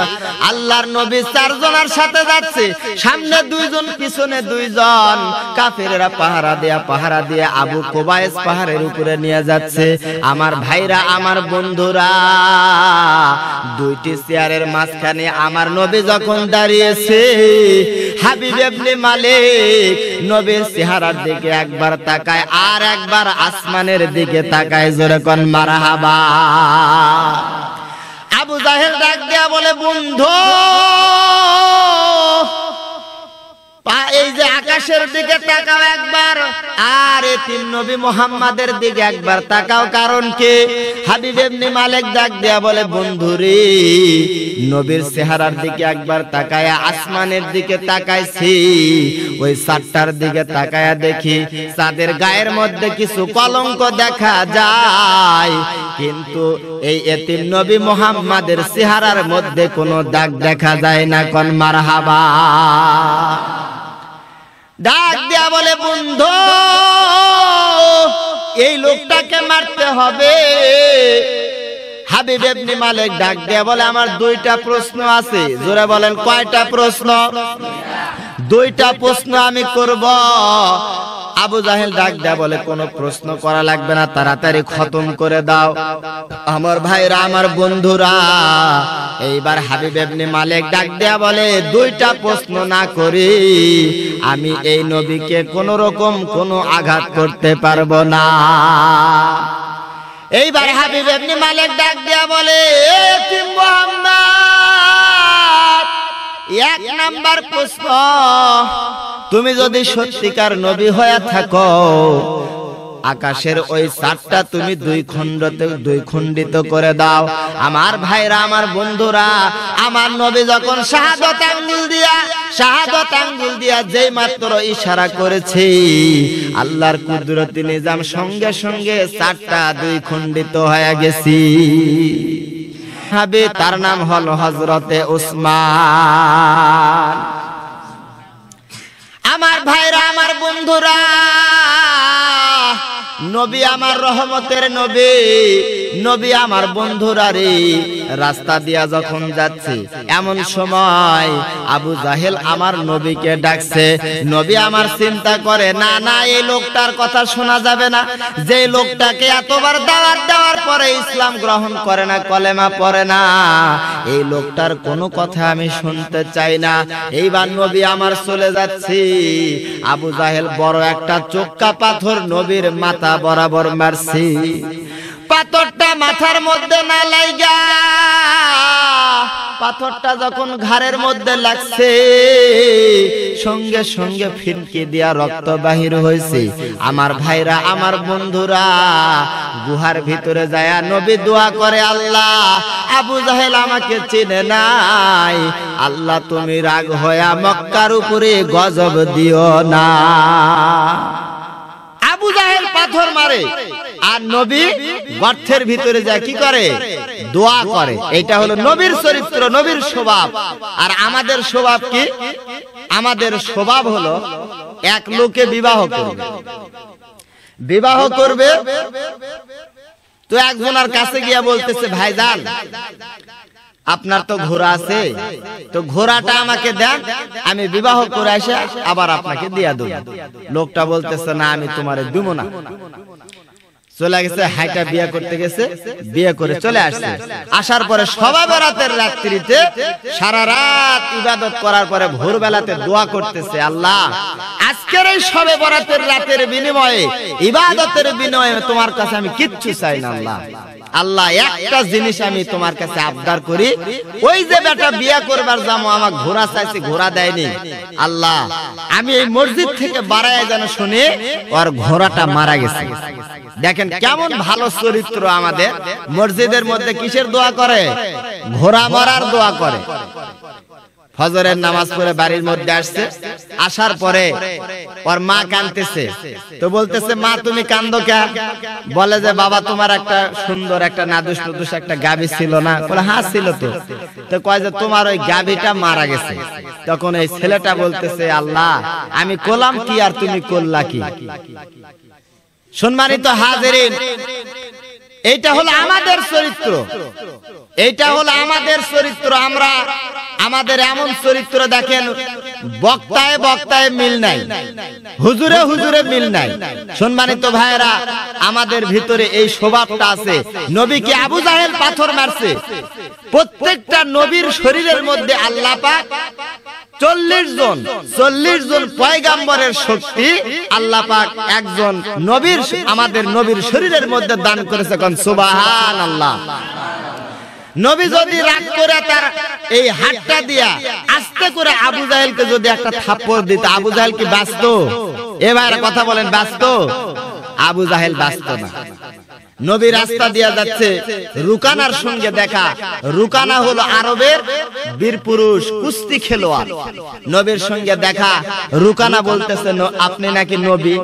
S1: আল্লাহর নবী 4 জনের সাথে যাচ্ছে, সামনে 2 জন পিছনে 2 জন। কাফেররা পাহারা দিয়ে আবু কুবাইস পাহাড়ের উপরে নিয়ে যাচ্ছে। আমার ভাইরা আমার বন্ধুরা 2টি চেয়ারের মাঝখানে আমার নবী যখন দাঁড়িয়েছে, হাবিব ইবনে মালিক নবীর চেহারার দিকে একবার তাকায়, আর একবার আসমানের দিকে তাকায়। জোরে কোন মারহাবা। আবু জাহেল ডাক দেয়া বলে, বন্ধু এই যে আকাশের দিকে তাকাও একবার, আর এতিম নবী মুহাম্মাদের দিকে একবার তাকাও, কারণ কি? হাবিব ইবনে মালিক ডাক দেয়া বলে, বন্ধুরে নবীর চেহারার দিকে একবার তাকায়া আসমানের দিকে তাকাইছি, ওই চাঁদটার দিকে তাকায়া দেখি চাঁদের গায়ের মধ্যে কিছু কলঙ্ক দেখা যায়, কিন্তু এই এতিম নবী মুহাম্মাদের চেহারার মধ্যে কোনো দাগ দেখা যায় না। কোন মারহাবা। ডাক দেয়া বলে, বন্ধু এই লোকটাকে মারতে হবে। হাবিব ইবনে মালিক ডাক দেয়া বলে, আমার 2টা প্রশ্ন আছে। জোরে বলেন, কয়টা প্রশ্ন? 2টা প্রশ্ন আমি করব। আবু জাহেল ডাক দেয়া বলে, কোনো প্রশ্ন করা লাগবে না, তাড়াতাড়ি খতম করে দাও। আমার ভাইরা আমার বন্ধুরা এইবার হাবিব ইবনে মালিক ডাক দেয়া বলে, 2টা প্রশ্ন না করি আমি এই নবীকে কোন রকম কোনো আঘাত করতে পারবো না। এইবার হাবিব ইবনে মালিক ডাক দেয়া বলে, এতিম মুহাম্মদ 1 নাম্বার প্রশ্ন, তুমি যদি সত্যিকার নবী হয়ে থাকো, আকাশের ওই চাঁদটা তুমি 2 খণ্ডিত করে দাও। আমার ভাইরা আমার বন্ধুরা আমার নবী যখন শাহাদাত আঙ্গুল দিয়া যেই মাত্র ইশারা করেছে, আল্লাহর কুদরতি নিজাম সঙ্গে সঙ্গে চাঁদটা 2 খণ্ডিত হয়ে গেছে। তার নাম হলো হযরতে উসমান। আমার ভাইরা আমার বন্ধুরা নবী আমার রহমতের নবী, নবী আমার বন্ধুরা রে, রাস্তা দিয়া যখন যাচ্ছে এমন সময় আবু জাহেল আমার নবীকে ডাকছে। নবী আমার চিন্তা করে, না না, এই লোকটার কথা শোনা যাবে না, যে লোকটাকে এতবার দাওয়াত দেওয়ার পরে ইসলাম গ্রহণ করে না, কলেমা পড়ে না, এই লোকটার কোনো কথা আমি শুনতে চাই না। এইবার নবী আমার চলে যাচ্ছি, আবু জাহেল বড় একটা চোক্কা পাথর নবীর মাথা বরাবর মারছি। পাথরটা মাথার মধ্যে না লাইগা, পাথরটা যখন ঘাড়ের মধ্যে লাগছে সঙ্গে সঙ্গে ফিনকি দিয়া রক্ত বাহির হয়েছে। আমার ভাইরা, আমার বন্ধুরা, গুহার ভিতরে যায় নবী দোয়া করে, আল্লাহ আবু জাহেল আমাকে চিনে নাই, আল্লাহ তুমি রাগ হয়া মক্কার উপরে গজব দিও না। আবু জাহেল পাথর মারে আর নবী গর্তের ভিতরে যায় কি করে? দোয়া করে। এটা হলো নবীর চরিত্র, নবীর স্বভাব। আর আমাদের স্বভাব কি? আমাদের স্বভাব হলো এক লোকে বিবাহ করবে, বিবাহ করবে তো একজনের কাছে গিয়া বলতেছে, ভাইজান আপনার তো ঘোড়া আছে, তো ঘোড়াটা আমাকে দেন, আমি বিবাহ করে এসে আবার আপনাকে দিয়া দেব। লোকটা বলতেছে, না আমি তোমারে দিব না। চলে গেছে, হাইটা বিয়ে করতে গেছে, বিয়ে করে চলে আসছে। আসার পরে সবা বেরাতের রাত্রিতে সারা রাত ইবাদত করার পরে ভোরবেলাতে দোয়া করতেছে, আল্লাহ আজকের এই সবে বরাতের রাতের বিনিময়ে, ইবাদতের বিনিময়ে তোমার কাছে আমি কিচ্ছু চাই না। আল্লাহ আল্লাহ একটা জিনিস আমি তোমার কাছে আবদার করি, ওই যে বেটা বিয়ে করবার যাবো আমার ঘোড়া চাইছে, ঘোড়া দেয়নি, আল্লাহ আমি এই মসজিদ থেকে বাড়ায় যেন শুনে ওর ঘোড়াটা মারা গেছে। দেখেন কেমন ভালো চরিত্র আমাদের। মসজিদের মধ্যে কিসের দোয়া করে? ঘোড়া মারার দোয়া করে। ফজরের নামাজ পড়ে বাড়ির মধ্যে আসছে, আসার পরে ওর মা কাঁদতেছে, তো বলতেছে, মা তুমি কান্দো কেন? বলে যে বাবা তোমার একটা সুন্দর একটা নাদুস নুদুস একটা গাভী ছিল না? বলে হ্যাঁ ছিল তো। তো কয় যে তোমার ওই গাভীটা মারা গেছে। তখন এই ছেলেটা বলতেছে, আল্লাহ আমি করলাম কি আর তুমি করলা কি? সম্মানিত হাজিরিন, এইটা হলো আমাদের চরিত্র, এইটা হলো আমাদের চরিত্র। আমরা আমাদের এমন চরিত্র দেখেন, বক্তায় বক্তায় মিল নাই, হুজুরে হুজুরে মিল নাই। সম্মানিত ভাইরা, আমাদের ভিতরে এই স্বভাবটা আছে। নবীকে আবু জাহেল পাথর মারছে, প্রত্যেকটা নবীর শরীরের মধ্যে আল্লাহ পাক 40 জন পয়গাম্বরের শক্তি আল্লাহ পাক একজন নবীর, আমাদের নবীর শরীরের মধ্যে দান করেছে। কোন সুবহানাল্লাহ। নবী যদি রাগ করে তার এই হাতটা দিয়া আস্তে করে আবু জাহেলকে যদি একটা থাপ্পড় দিত, আবু জাহেল কি বাঁচতো? এবার কথা বলেন, বাঁচতো? আবু জাহেল বাঁচতো না। নবী রাস্তা দিয়া যাচ্ছে, রুকানার সঙ্গে দেখা। রুকানা হলো আরবের বীর পুরুষ, কুস্তি খেলোয়াড়। নবীর সঙ্গে দেখা। রুকানা বলতেছে, আপনি নাকি নবী?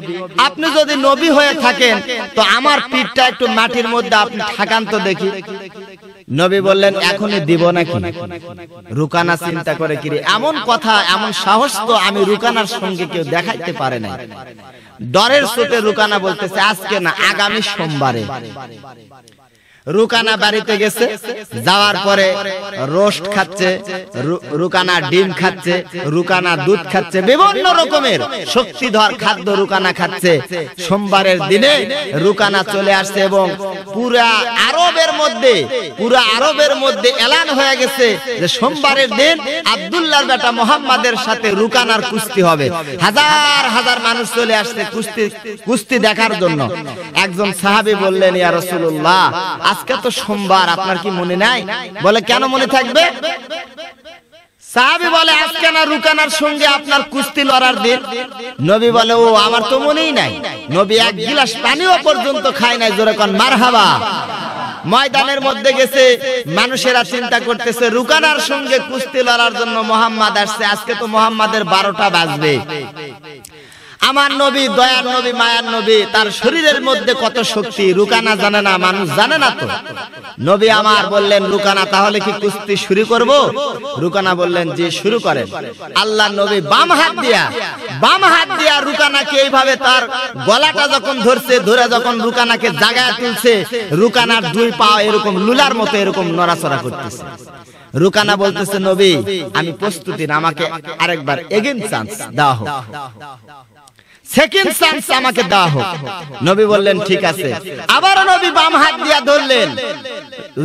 S1: আপনি যদি নবী হয়ে থাকেন তো আমার পিঠটা একটু মাটির মধ্যে আপনি ঠাকান তো দেখি। নবী বললেন, এখনই দিব নাকি? রুকানা চিন্তা করে, কি রে এমন কথা, এমন সাহস তো আমি রুকানার সঙ্গে কেউ দেখাইতে পারে না। ডরের চোটে রুকানা বলতেছে, আজকে না, আগামী সোমবারে। রুকানা বাড়িতে গেছে, যাওয়ার পরে রোস্ট খাচ্ছে, রুকানা ডিম খাচ্ছে, রুকানা দুধ খাচ্ছে, বিভিন্ন রকমের শক্তিধর খাদ্য রুকানা খাচ্ছে। সোমবারের দিনে রুকানা চলে আসছে এবং পুরা আরবের মধ্যে এলান হয়ে গেছে যে সোমবারের দিন আব্দুল্লাহর বেটা মুহাম্মাদের সাথে রুকানার কুস্তি হবে। হাজার হাজার মানুষ চলে আসছে কুস্তি দেখার জন্য। একজন সাহাবী বললেন, ইয়া রাসূলুল্লাহ আজকে তো সোমবার, আপনার কি মনে নাই? বলে, কেন মনে থাকবে? সাহাবী বলে, আজকে না রুকানার সঙ্গে আপনার কুস্তি লড়ার দিন। নবী বলে, ও আমার তো মনেই নাই। নবী এক গিলাস পানিও পর্যন্ত খায় নাই। জোরে কোন মারহাবা। ময়দানের মধ্যে গেছে, মানুষেরা চিন্তা করতেছে রুকানার সঙ্গে কুস্তি লড়ার জন্য মুহাম্মদ আসছে, আজকে তো মুহাম্মাদের 12টা বাজবে। আমার নবী দয়ার নবী মায়ার নবী, তার শরীরের মধ্যে কত শক্তি রুকানা জানে না, মানুষ জানে না তো। নবী আমার বললেন রুকানা তাহলে কি কুস্তি শুরু করব? রুকানা বললেন জি শুরু করেন। আল্লাহর নবী বাম হাত দিয়া রুকানাকে এইভাবে তার গলাটা যখন ধরছে, ধরে যখন রুকানাকে জাগায় তুলছে, রুকানার দুই পা এরকম লুলার মতো এরকম নড়াচড়া করতেছে। রুকানা বলতেছে নবী আমি প্রস্তুতি, আমাকে আরেকবার এগেইন চান্স দেওয়া হোক, সেকেন্ড চান্স আমাকে দেওয়া হোক। নবী বললেন ঠিক আছে। আবার নবী বাম হাত দিয়া ধরলেন,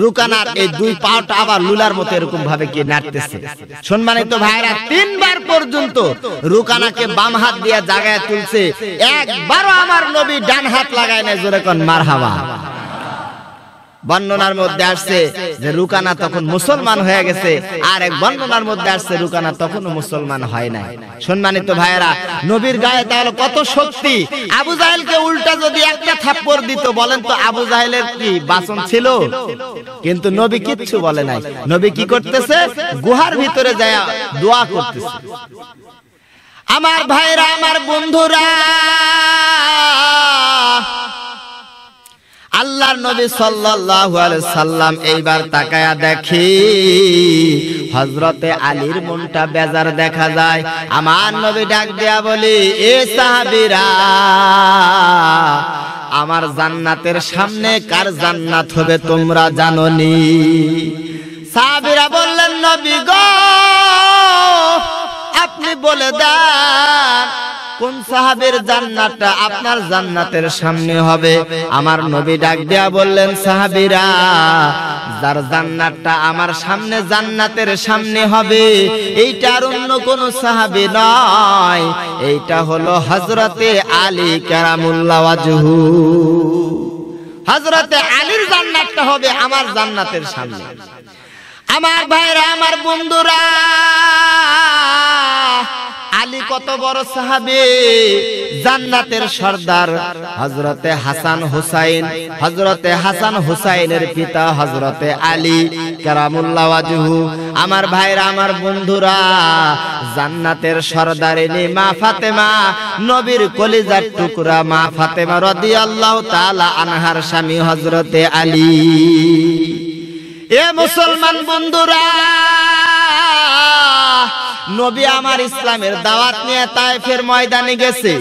S1: রুকানার এই দুই পাটা আবার লুলার মতো এরকম ভাবে কি নাড়তেছে। সম্মানিত ভাইরা, তিনবার পর্যন্ত রুকানাকে বাম হাত দিয়া জাগায় তুলছে, একবারও আমার নবী ডান হাত লাগায় না। জোরে কোন মারহাবা। বর্ণনার মধ্যে আসছে যে রুকানা তখন মুসলমান হয়ে গেছে, আর এক বর্ণনার মধ্যে আসছে রুকানা তখনও মুসলমান হয় নাই। সম্মানিত ভাইয়েরা, নবীর গায়ে তাহলে কত শক্তি। আবু জাহেলকে উল্টা যদি একটা থাপ্পড় দিত, বলেন তো আবু জাহেলের কি বাসন ছিল? কিন্তু নবী কিচ্ছু বলে নাই। নবী কি করতেছে? গুহার ভিতরে যায় দোয়া করতেছে। আমার ভাইরা, আমার বন্ধুরা, আল্লাহর নবী সাল্লাল্লাহু আলাইহি সাল্লাম এইবার তাকায়া দেখি হযরতে আলীর মনটা বেজার দেখা যায়। আমার নবী ডাক দেয়া বলে, এ সাহাবীরা, আমার জান্নাতের সামনে কার জান্নাত হবে তোমরা জানোনি? সাহাবীরা বললেন, নবী গো আপনি বলে দেন কোন সাহাবীর জান্নাতটা আপনার জান্নাতের সামনে হবে? আমার নবী ডাক দেয়া বললেন, সাহাবীরা, যার জান্নাতটা আমার সামনে জান্নাতের সামনে হবে এইটা আর অন্য কোন সাহাবী নয়, এইটা হলো হযরতে আলী কারামুল্লাহ ওয়াজহু। হযরতে আলীর জান্নাতটা হবে আমার জান্নাতের সামনে। আমার ভাইরা, আমার বন্ধুরা, আলী কত বড় সাহাবী, জান্নাতের সর্দার হযরতে হাসান হুসাইন, হযরতে হাসান হুসাইনের পিতা হযরতে আলী কারামুল্লাহ ওয়াজহু। আমার ভাইরা, আমার বন্ধুরা, জান্নাতের সর্দারিনী মা ফাতেমা, নবীর কলিজার টুকরা মা ফাতেমা রাদিয়াল্লাহু তাআলা আনহার স্বামী হযরতে আলী। এ মুসলমান বন্ধুরা, নবী আমার ইসলামের দাওয়াত নিয়ে তায়েফের ময়দানে গেছে।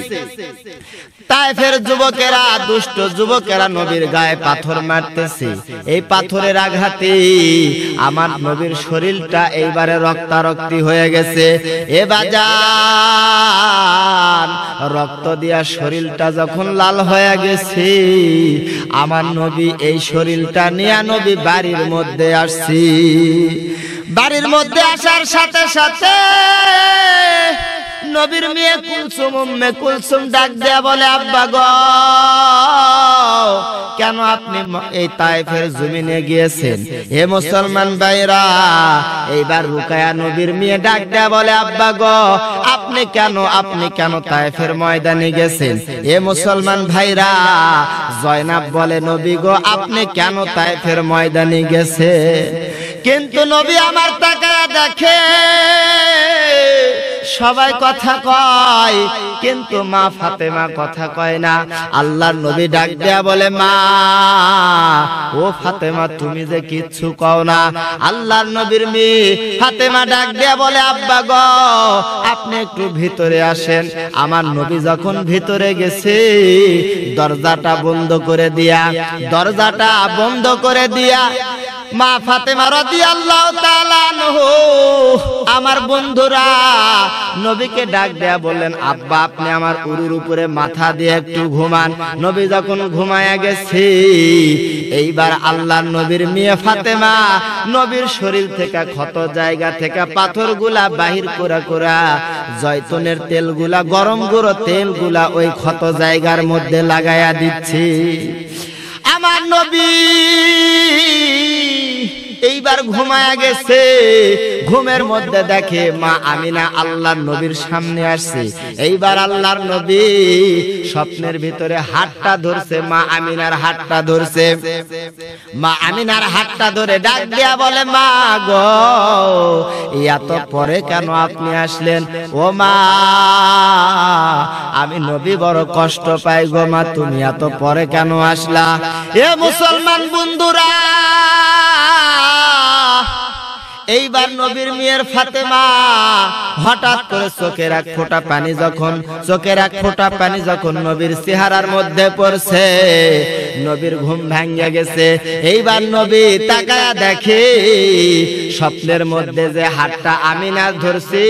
S1: তায়েফের যুবকেরা, দুষ্ট যুবকেরা নবীর গায়ে পাথর মারতেছে। এই পাথরের আঘাতে আমার নবীর শরীরটা এইবারে রক্তারক্তি হয়ে গেছে। এ বাজান, রক্ত দিয়া শরীরটা যখন লাল হয়ে গেছে, আমার নবী এই শরীরটা নিয়ে নবী বাড়ির মধ্যে আসছি। বাড়ির মধ্যে আসার সাথে সাথে নবীর মেয়ে কুলসুম, উম্মে কুলসুম ডাক দেয়া বলে, আব্বা গো, কেন আপনি এই তায়েফের জমিনে গিয়েছেন? হে মুসলমান ভাইরা, এইবার রুকায়া নবীর মেয়ে ডাক দেয়া বলে, আব্বা গো, আপনি কেন তায়েফের ময়দানে গেছেন? হে মুসলমান ভাইরা, জয়নাব বলে, নবী গো, আপনি কেন তায়েফের ময়দানে গেছেন? কিন্তু নবী আমার তাকায়া দেখে সবাই কথা কয়, কিন্তু মা ফাতেমা কথা কয় না। আল্লাহর নবী ডাক দেয়া বলে, মা, ও ফাতেমা, তুমি যে কিচ্ছু কও না। আল্লাহর নবীর মেয়ে ফাতেমা ডাক দেয়া বলে, আব্বা গো, আপনি একটু ভিতরে আসেন। আমার নবী যখন ভিতরে গেছে, দরজাটা বন্ধ করে দিয়া মা ফাতেমা রাদিয়াল্লাহু তাআলা আনহু, আমার বন্ধুরা, নবীকে ডাক দেয়া বললেন, আব্বা, আপনি আমার উরুর উপরে মাথা দিয়ে একটু ঘুমান। নবী যখন ঘুমায়া গেছে, এইবার আল্লাহর নবীর মেয়ে ফাতেমা নবীর শরীর থেকে, ক্ষত জায়গা থেকে পাথরগুলা বাহির করা জয়তুনের তেলগুলা, গরম গুঁড়ো তেলগুলা ওই ক্ষত জায়গার মধ্যে লাগায়া দিচ্ছে। আমার নবী এইবার ঘুমায়া গেছে। ঘুমের মধ্যে দেখে মা আমিনা আল্লাহর নবীর সামনে আসছে। এইবার আল্লাহর নবী স্বপ্নের ভিতরে হাতটা ধরছে, মা আমিনার হাতটা ধরছে। মা আমিনার হাতটা ধরে ডাক দিয়া বলে, মা গো, এত পরে কেন আপনি আসলেন? ও মা, আমি নবী বড় কষ্ট পাই গো মা, তুমি এত পরে কেন আসলা? এ মুসলমান বন্ধুরা, এইবার নবীর মেয়ের ফাতেমা হঠাৎ করে চোখের এক ফোঁটা পানি যখন নবীর চেহারার মধ্যে পড়ছে, নবীর ঘুম ভেঙে গেছে। এইবার নবী তাকায়া দেখে স্বপ্নের মধ্যে যে হাতটা আমিনা ধরছে,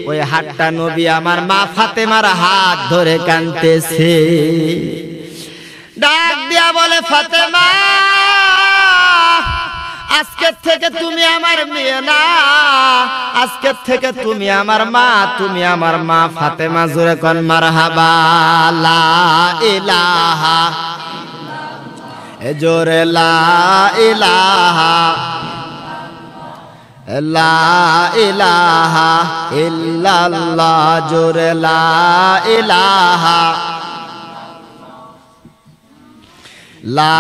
S1: ওই হাতটা নবী আমার মা ফাতেমার হাত ধরে কাঁদতেছে। ডাক দিয়া বলে, ফাতেমা, আজকের থেকে তুমি আমার মেয়ে না, আজকের থেকে তুমি আমার মা, তুমি আমার মা ফাতেমা। জোরে কোন মারহাবা। লা ইলাহা, জোরে লা ইলাহা, লা ইলাহা ইল্লাল্লাহ, জোরে লা ইলাহা, লা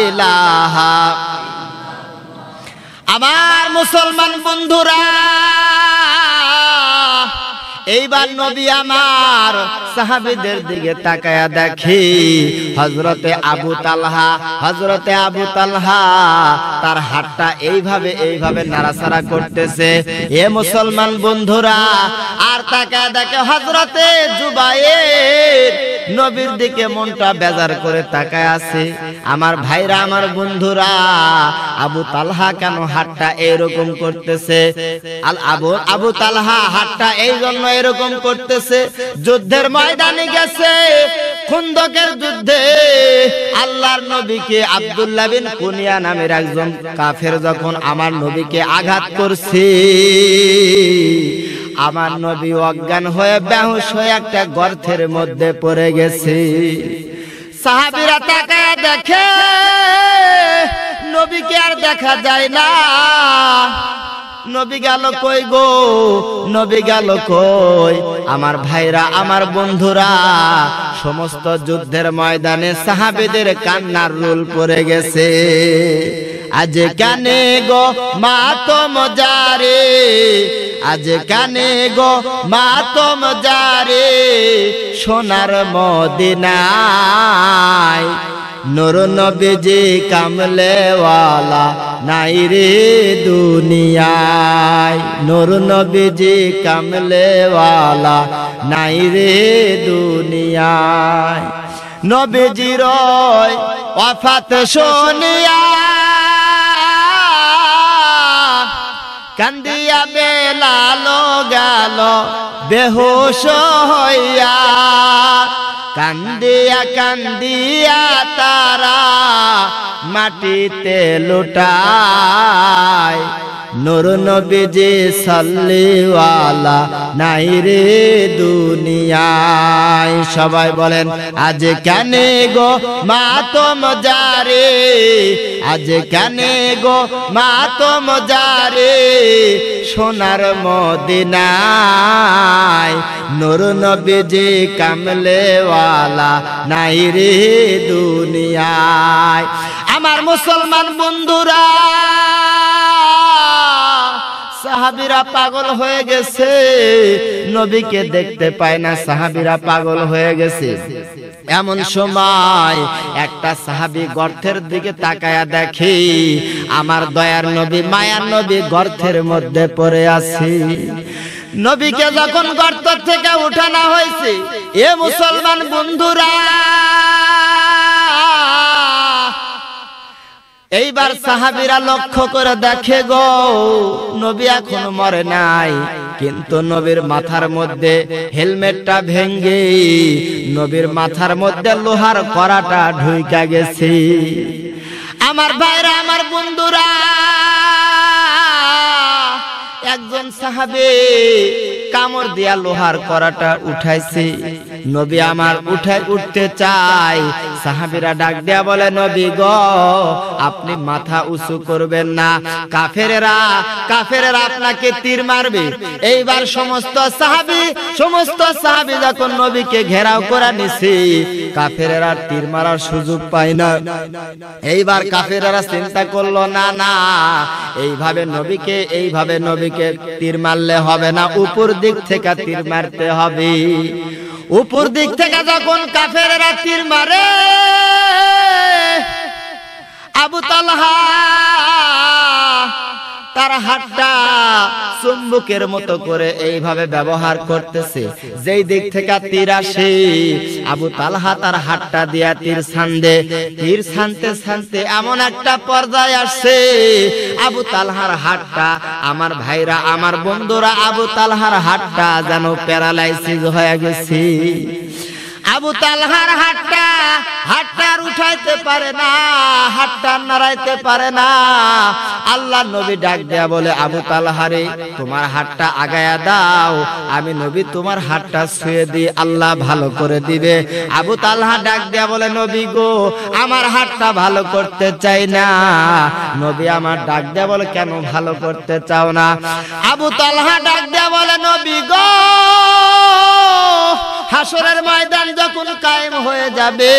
S1: ইলাহা। আমার মুসলমান বন্ধুরা, এইবার নবী আমার সাহাবীদের দিকে তাকায়া দেখি হযরতে আবু তালহা তার হাতটা এইভাবে নাড়াচাড়া করতেছে। এ মুসলমান বন্ধুরা, আর তাকায়া দেখে হযরতে জুবায়ের নবীর দিকে মনটা বেজার করে তাকায় আছে। আমার ভাইরা, আমার বন্ধুরা, আবু তালহা কেন হাতটা এইরকম করতেছে? আবু তালহা হাতটা এই জন্য এরকম করতেছে, যুদ্ধের ময়দানে গেছে, খুন্দকের যুদ্ধে আল্লাহর নবীকে আব্দুল্লাহ বিন কুনিয়া নামের একজন কাফের যখন আমার নবীকে আঘাত করছে, আমার নবী অজ্ঞান হয়ে বেহুশ হয়ে একটা গর্তের মধ্যে পড়ে গেছে। সাহাবীরা তাকায় দেখে নবীকে আর দেখা যায় না। নবী গেল কই গো, নবী গেল কই? আমার ভাইরা, আমার বন্ধুরা, সমস্ত যুদ্ধের ময়দানে সাহাবীদের কান্নার রোল পড়ে গেছে। আজ কানে গো মাতম জারে, আজ কানে গো মাতম জারে, সোনার মদিনায় নূর নবীজি কামলেওয়ালা নাই রে দুনিয়ায়, নূর নবীজি কামলেওয়ালা নাই রে দুনিয়ায়। নবীজির ওয়াফাত শুনিয়া কান্দিয়া বেলাল গেল বেহুশ হইয়া, কান্দিয়া কান্দিয়া তারা মাটিতে লুটায়, নূর নবীজি সাল্লিওয়ালা নাই রে দুনিয়ায়। সবাই বলেন, আজ কানে গো মাতম জারে, আজ কানে গো মাতম জারে, সোনার মদিনায় নূর নবীজি কামলেওয়ালা নাই রে দুনিয়ায়। আমার মুসলমান বন্ধুরা, সাহাবীরা পাগল হয়ে গেছে, নবীকে দেখতে পায় না, সাহাবীরা পাগল হয়ে গেছে। এমন সময় একটা সাহাবী গর্তের দিকে তাকায়া দেখে আমার দয়ার নবী, মায়ার নবী গর্তের মধ্যে পড়ে আছে। নবীকে যখন গর্ত থেকে উঠানো হয়েছে, এ মুসলমান বন্ধুরা, এইবার সাহাবীরা লক্ষ্য করে দেখে গো, নবী এখনো মরে নাই, কিন্তু নবীর মাথার মধ্যে হেলমেটটা ভেঙে নবীর মাথার মধ্যে লোহার কড়াটা ঢুইকা গেছে। আমার ভাইরা, আমার বন্ধুরা, একজন সাহাবী কামড় দিয়া লোহার কড়াটা উঠাইছে। নবী আমার উঠতে চাই। সাহাবীরা ডাক দেয়া বলে, নবী গো আপনি মাথা উঁচু করবেন না, কাফেরেরা আপনাকে তীর মারবে। এইবার সমস্ত সাহাবী যখন নবীকে ঘেরাও করে নিছে, কাফেরেরা তীর মারার সুযোগ পায় না। এইবার কাফেরেরা চিন্তা করলো, না এইভাবে নবীকে তীর মারলে হবে না, উপর দিক থেকে তীর মারতে হবে। উপর দিক থেকে যখন কাফেরেরা তীর মারে, আবু তালহা তার হাতটা চুম্বকের মতো করে এইভাবে ব্যবহার করতেছে। যেই দিক থেকে তীর আসে, আবু তালহা তার হাতটা দিয়া তীর ছানতে এমন একটা পর্যায়ে আসছে, আবু তালহার হাতটা, আমার ভাইরা আমার বন্ধুরা, আবু তালহার হাতটা যেন প্যারালাইসিস হয়ে গেছে। আবু তালহার হাতটা উঠাইতে পারে না, হাতটা নাড়াইতে পারে না। আল্লাহ নবী ডাক দেয়া বলে, আবু তালহারে তোমার হাতটা আগায়া দাও, আমি নবী তোমার হাতটা ছুঁয়ে দিই, আল্লাহ ভালো করে দিবে। আবু তালহা ডাক দেয়া বলে, নবী গো আমার হাতটা ভালো করতে চাই না। নবী আমার ডাক দেয়া বলে, কেন ভালো করতে চাও না? আবু তালহা ডাক দেয়া বলে, নবী গো হাসরের ময়দান যখন কায়েম হয়ে যাবে,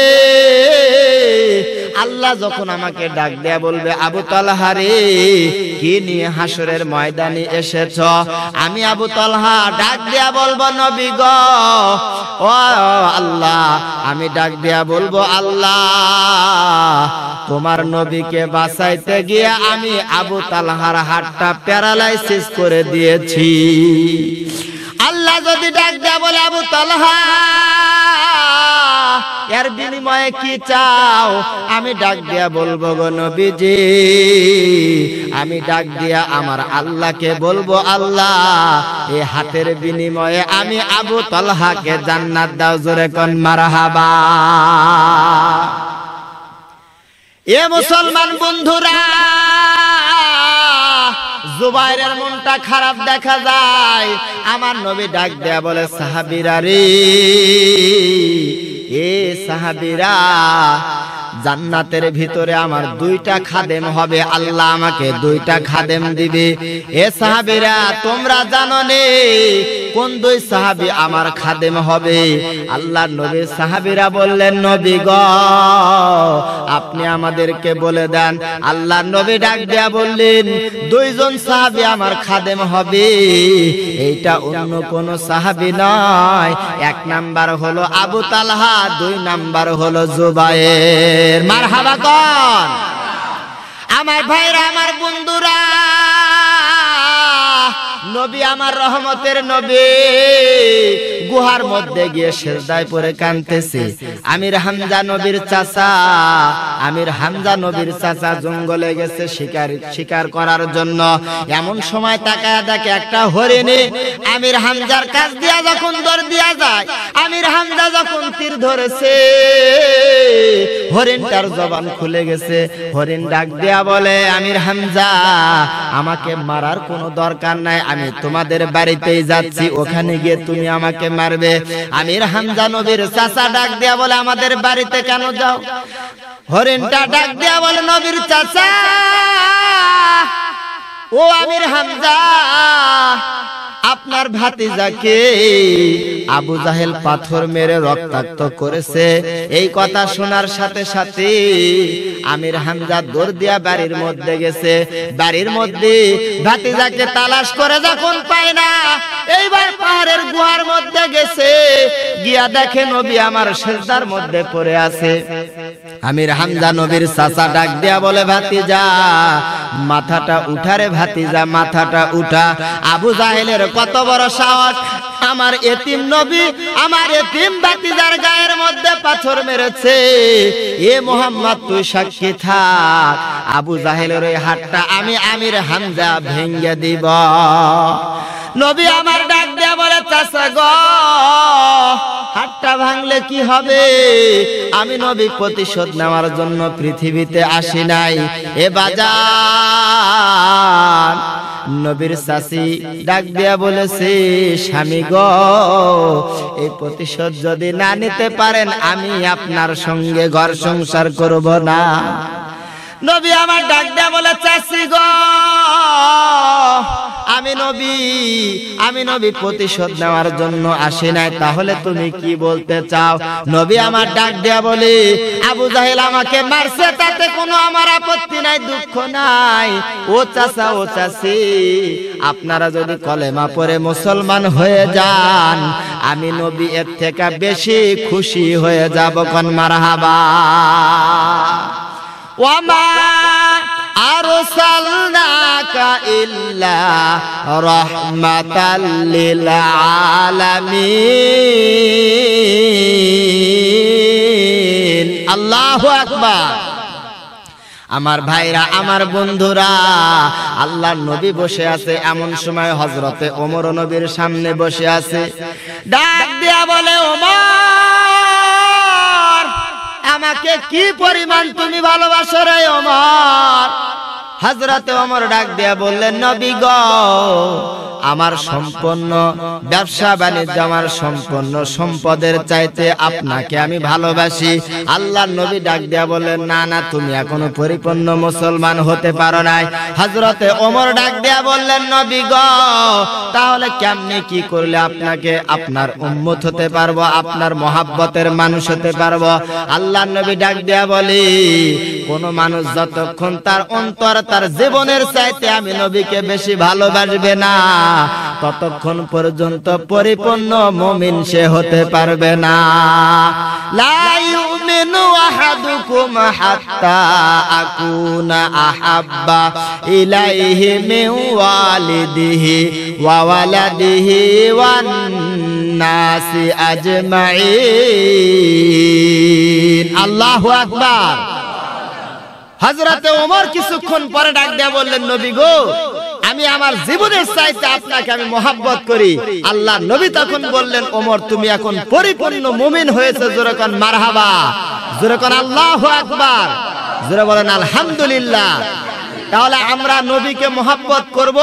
S1: আল্লাহ যখন আমাকে ডাক দেয়া বলবে, আবু তালহা রে কি নিয়ে হাসরের ময়দানে এসেছ? আমি আবু তালহা ডাক দেয়া বলবো, নবী গো ও আল্লাহ, আমি ডাক দেয়া বলবো, আল্লাহ তোমার নবীকে বাঁচাইতে গিয়ে আমি আবু তালহার হাতটা প্যারালাইসিস করে দিয়েছি। আল্লাহ যদি ডাক দেয়া বলে, আবু তালহা এর বিনিময়ে কি চাও? আমি ডাক দিয়া বলবো, গো নবীজি আমি ডাক দিয়া আমার আল্লাহকে বলবো, আল্লাহ এই হাতের বিনিময়ে আমি আবু তালহাকে জান্নাত দাও। জোরে কোন মারহাবা। এ মুসলমান বন্ধুরা, জুবাইরের মনটা খারাপ দেখা যায়। আমার নবী ডাক দেয়া বলে, সাহাবীরা রে, এ সাহাবীরা জান্নাতের ভিতরে আমার 2টা খাদেম হবে, আল্লাহ আমাকে 2টা খাদেম দিবে। এ সাহাবীরা তোমরা জানো নে কোন 2 সাহাবী আমার খাদেম হবে? আল্লাহ নবী সাহাবীরা বললেন, নবী গো আপনি আমাদেরকে বলে দেন। আল্লাহ নবী ডাক দেয়া বললেন, 2 জন সাহাবী আমার খাদেম হবে, এইটা অন্য কোন সাহাবী নয়। 1 নাম্বার হলো আবু তালহা, 2 নাম্বার হলো জুবায়ের। মারহাবা কোন? আমার ভাইরা আমার বন্ধুরা, নবী আমার রহমতের নবী গুহার মধ্যে গিয়ে সিজদায় পড়ে কাঁদতেছে। আমির হামজা নবীর চাচা জঙ্গলে গেছে শিকার করার জন্য। এমন সময় তাকায়া দেখে একটা হরিণী আমির হামজার কাছ দিয়া যখন দৌড় দিয়া যায়, আমির হামজা যখন তীর ধরেছে, হরিণটার জবান খুলে গেছে। হরিণ ডাক দিয়া বলে, আমির হামজা আমাকে মারার কোনো দরকার নাই, আমি তোমাদের বাড়িতেই যাচ্ছি, ওখানে গিয়ে তুমি আমাকে মারবে। আমির হামজা নবীর চাচা ডাক দিয়া বলে, আমাদের বাড়িতে কেন যাও? হরিণটা ডাক দিয়া বলে, নবীর চাচা ও আমির হামজা, আপনার ভাতিজাকে আবু জাহেল পাথর মেরে রক্তাক্ত করেছে। এই কথা শোনার সাথে সাথে আমির হামজা দৌড় দিয়া বাড়ির মধ্যে গেছে। বাড়ির মধ্যে ভাতিজাকে তালাশ করে যখন পায় না, এইবার পাহাড়ের গুহার মধ্যে গেছে, গিয়া দেখে নবী আমার সিজদার মধ্যে পড়ে আছে। আমির হামজা নবীর চাচা ডাক দিয়া বলে, ভাতিজা মাথাটা উঠারে, ভাতিজা মাথাটা উঠা। আবু জাহেলের কত বড় সাহস, আমার এতিম নবী আমার এতিম ভাতিজার গায়ের মধ্যে পাথর মেরেছে। এ মুহাম্মদ তুই সাক্ষী থাক, আবু জাহেলের ওই হাতটা আমি আমির হামজা ভেঙে দিব। নবী আমার ডাক দেয়া বলে, চাচা গো হাতটা ভাঙলে কি হবে? আমি নবী প্রতিশোধ নেওয়ার জন্য পৃথিবীতে আসি নাই। এ বাজার নবীর চাচি ডাক দিয়া বলেছে, স্বামী গো, এই প্রতিশোধ যদি না নিতে পারেন আমি আপনার সঙ্গে ঘর সংসার করব না। নবী আমার ডাক দিয়া বলে, চাচি গো, আমি নবী প্রতিশোধ নেওয়ার জন্য আসি নাই, তাহলে তুমি কি বলতে চাও? নবী আমার ডাক দেয়া বলে, আবু জাহেল আমাকে মারছে, তাতে কোনো আমার আপত্তি নাই, দুঃখ নাই। ও চাচা, ও চাচি, আপনারা যদি কলেমা পড়ে মুসলমান হয়ে যান, আমি নবী এর থেকে বেশি খুশি হয়ে যাব। কোন মারহাবা। ওয়ামা আরসালনাকা ইল্লা রাহমাতাল লিল আলামিন। আল্লাহু আকবার। আমার ভাইরা, আমার বন্ধুরা, আল্লাহর নবী বসে আছে, এমন সময় হযরতে ওমর নবীর সামনে বসে আছে। ডাক দিয়া বলে, ওমর, আমাকে কি পরিমাণ তুমি ভালোবাসো রে ওমর? হযরতে ওমর ডাক দিয়া বললেন, নবী গো, আমার সম্পূর্ণ ব্যবসা বাণিজ্য, আমার সম্পূর্ণ সম্পদের চাইতে আপনাকে আমি ভালোবাসি। আল্লাহর নবী ডাক দিয়া বললেন, না না, তুমি এখনো পরিপূর্ণ মুসলমান হতে পারো নাই। হযরতে ওমর ডাক দিয়া বললেন, নবী গো, তাহলে কেমনে কি করলে আপনাকে আপনার উম্মত হতে পারবো, আপনার মহাব্বতের মানুষ হতে পারবো? আল্লাহর নবী ডাক দিয়া বলে, কোন মানুষ যতক্ষণ তার অন্তর, তার জীবনের চাইতে আমি নবীকে বেশি ভালোবাসবে না, ততক্ষণ পর্যন্ত পরিপূর্ণ মুমিন সে হতে পারবে না। লা ইউমিনু আহাদুকুম হাত্তা আকুনা আহাব্বা ইলাইহি মিন ওয়ালিদিহি ওয়া ওয়ালাদিহি ওয়ান নাসি আজমাইন। আল্লাহু আকবার। হযরতে ওমর কিছুক্ষণ পরে ডাক দিয়া বললেন, নবী গো, আমি আমার জীবনের চাইতে আপনাকে আমি মহব্বত করি। আল্লাহ নবী তখন বললেন, ওমর, তুমি এখন পরিপূর্ণ মুমিন হয়েছে। জোরে কোন মারহাবা, জোরে কোন আল্লাহু আকবার, জোরে বলেন আলহামদুলিল্লাহ। তাহলে আমরা নবীকে মহব্বত করব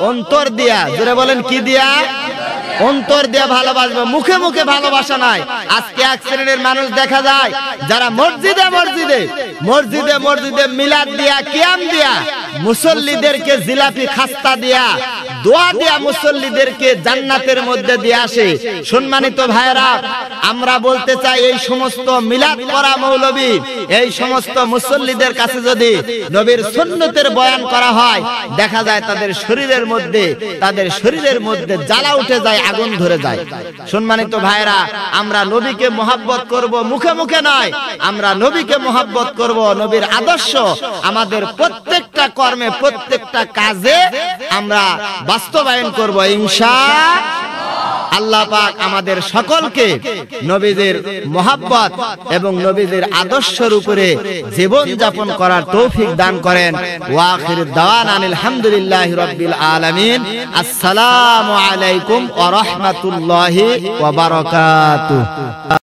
S1: অন্তর দিয়া। জোরে বলেন কি দিয়া? অন্তর দিয়া ভালোবাসবো, মুখে মুখে ভালোবাসা নাই। আজকে এক শ্রেণীর মানুষ দেখা যায়, যারা মসজিদে মসজিদে মসজিদে মসজিদে মিলাদ দিয়া, কিয়াম দিয়া, মুসল্লিদেরকে জিলাপি খাস্তা দিয়া, দোয়া দিয়া মুসল্লিদেরকে জান্নাতের মধ্যে দিয়ে আসে। সম্মানিত ভাইরা, আমরা বলতে চাই, এই সমস্ত মিলাদ করা মৌলবী, এই সমস্ত মুসল্লিদের কাছে যদি নবীর সুন্নতের বয়ান করা হয়, দেখা যায় তাদের শরীরের মধ্যে জ্বালা উঠে যায়, আগুন ধরে যায়। সম্মানিত ভাইরা, আমরা নবীকে মহব্বত করব, মুখে মুখে নয়। আমরা নবীকে মহব্বত করব, নবীর আদর্শ আমাদের প্রত্যেকটা কর্মে, প্রত্যেকটা কাজে আমরা বাস্তবায়ন করব ইনশাআল্লাহ। আল্লাহ পাক আমাদের সকলকে নবীদের মহব্বত এবং নবীদের আদর্শের উপরে জীবন যাপন করার তৌফিক দান করেন। ওয়া আখির দাওয়ানা আলহামদুলিল্লাহি রাব্বিল আলামিন। আসসালামু আলাইকুম ওয়া রাহমাতুল্লাহি ওয়া বারাকাতুহু।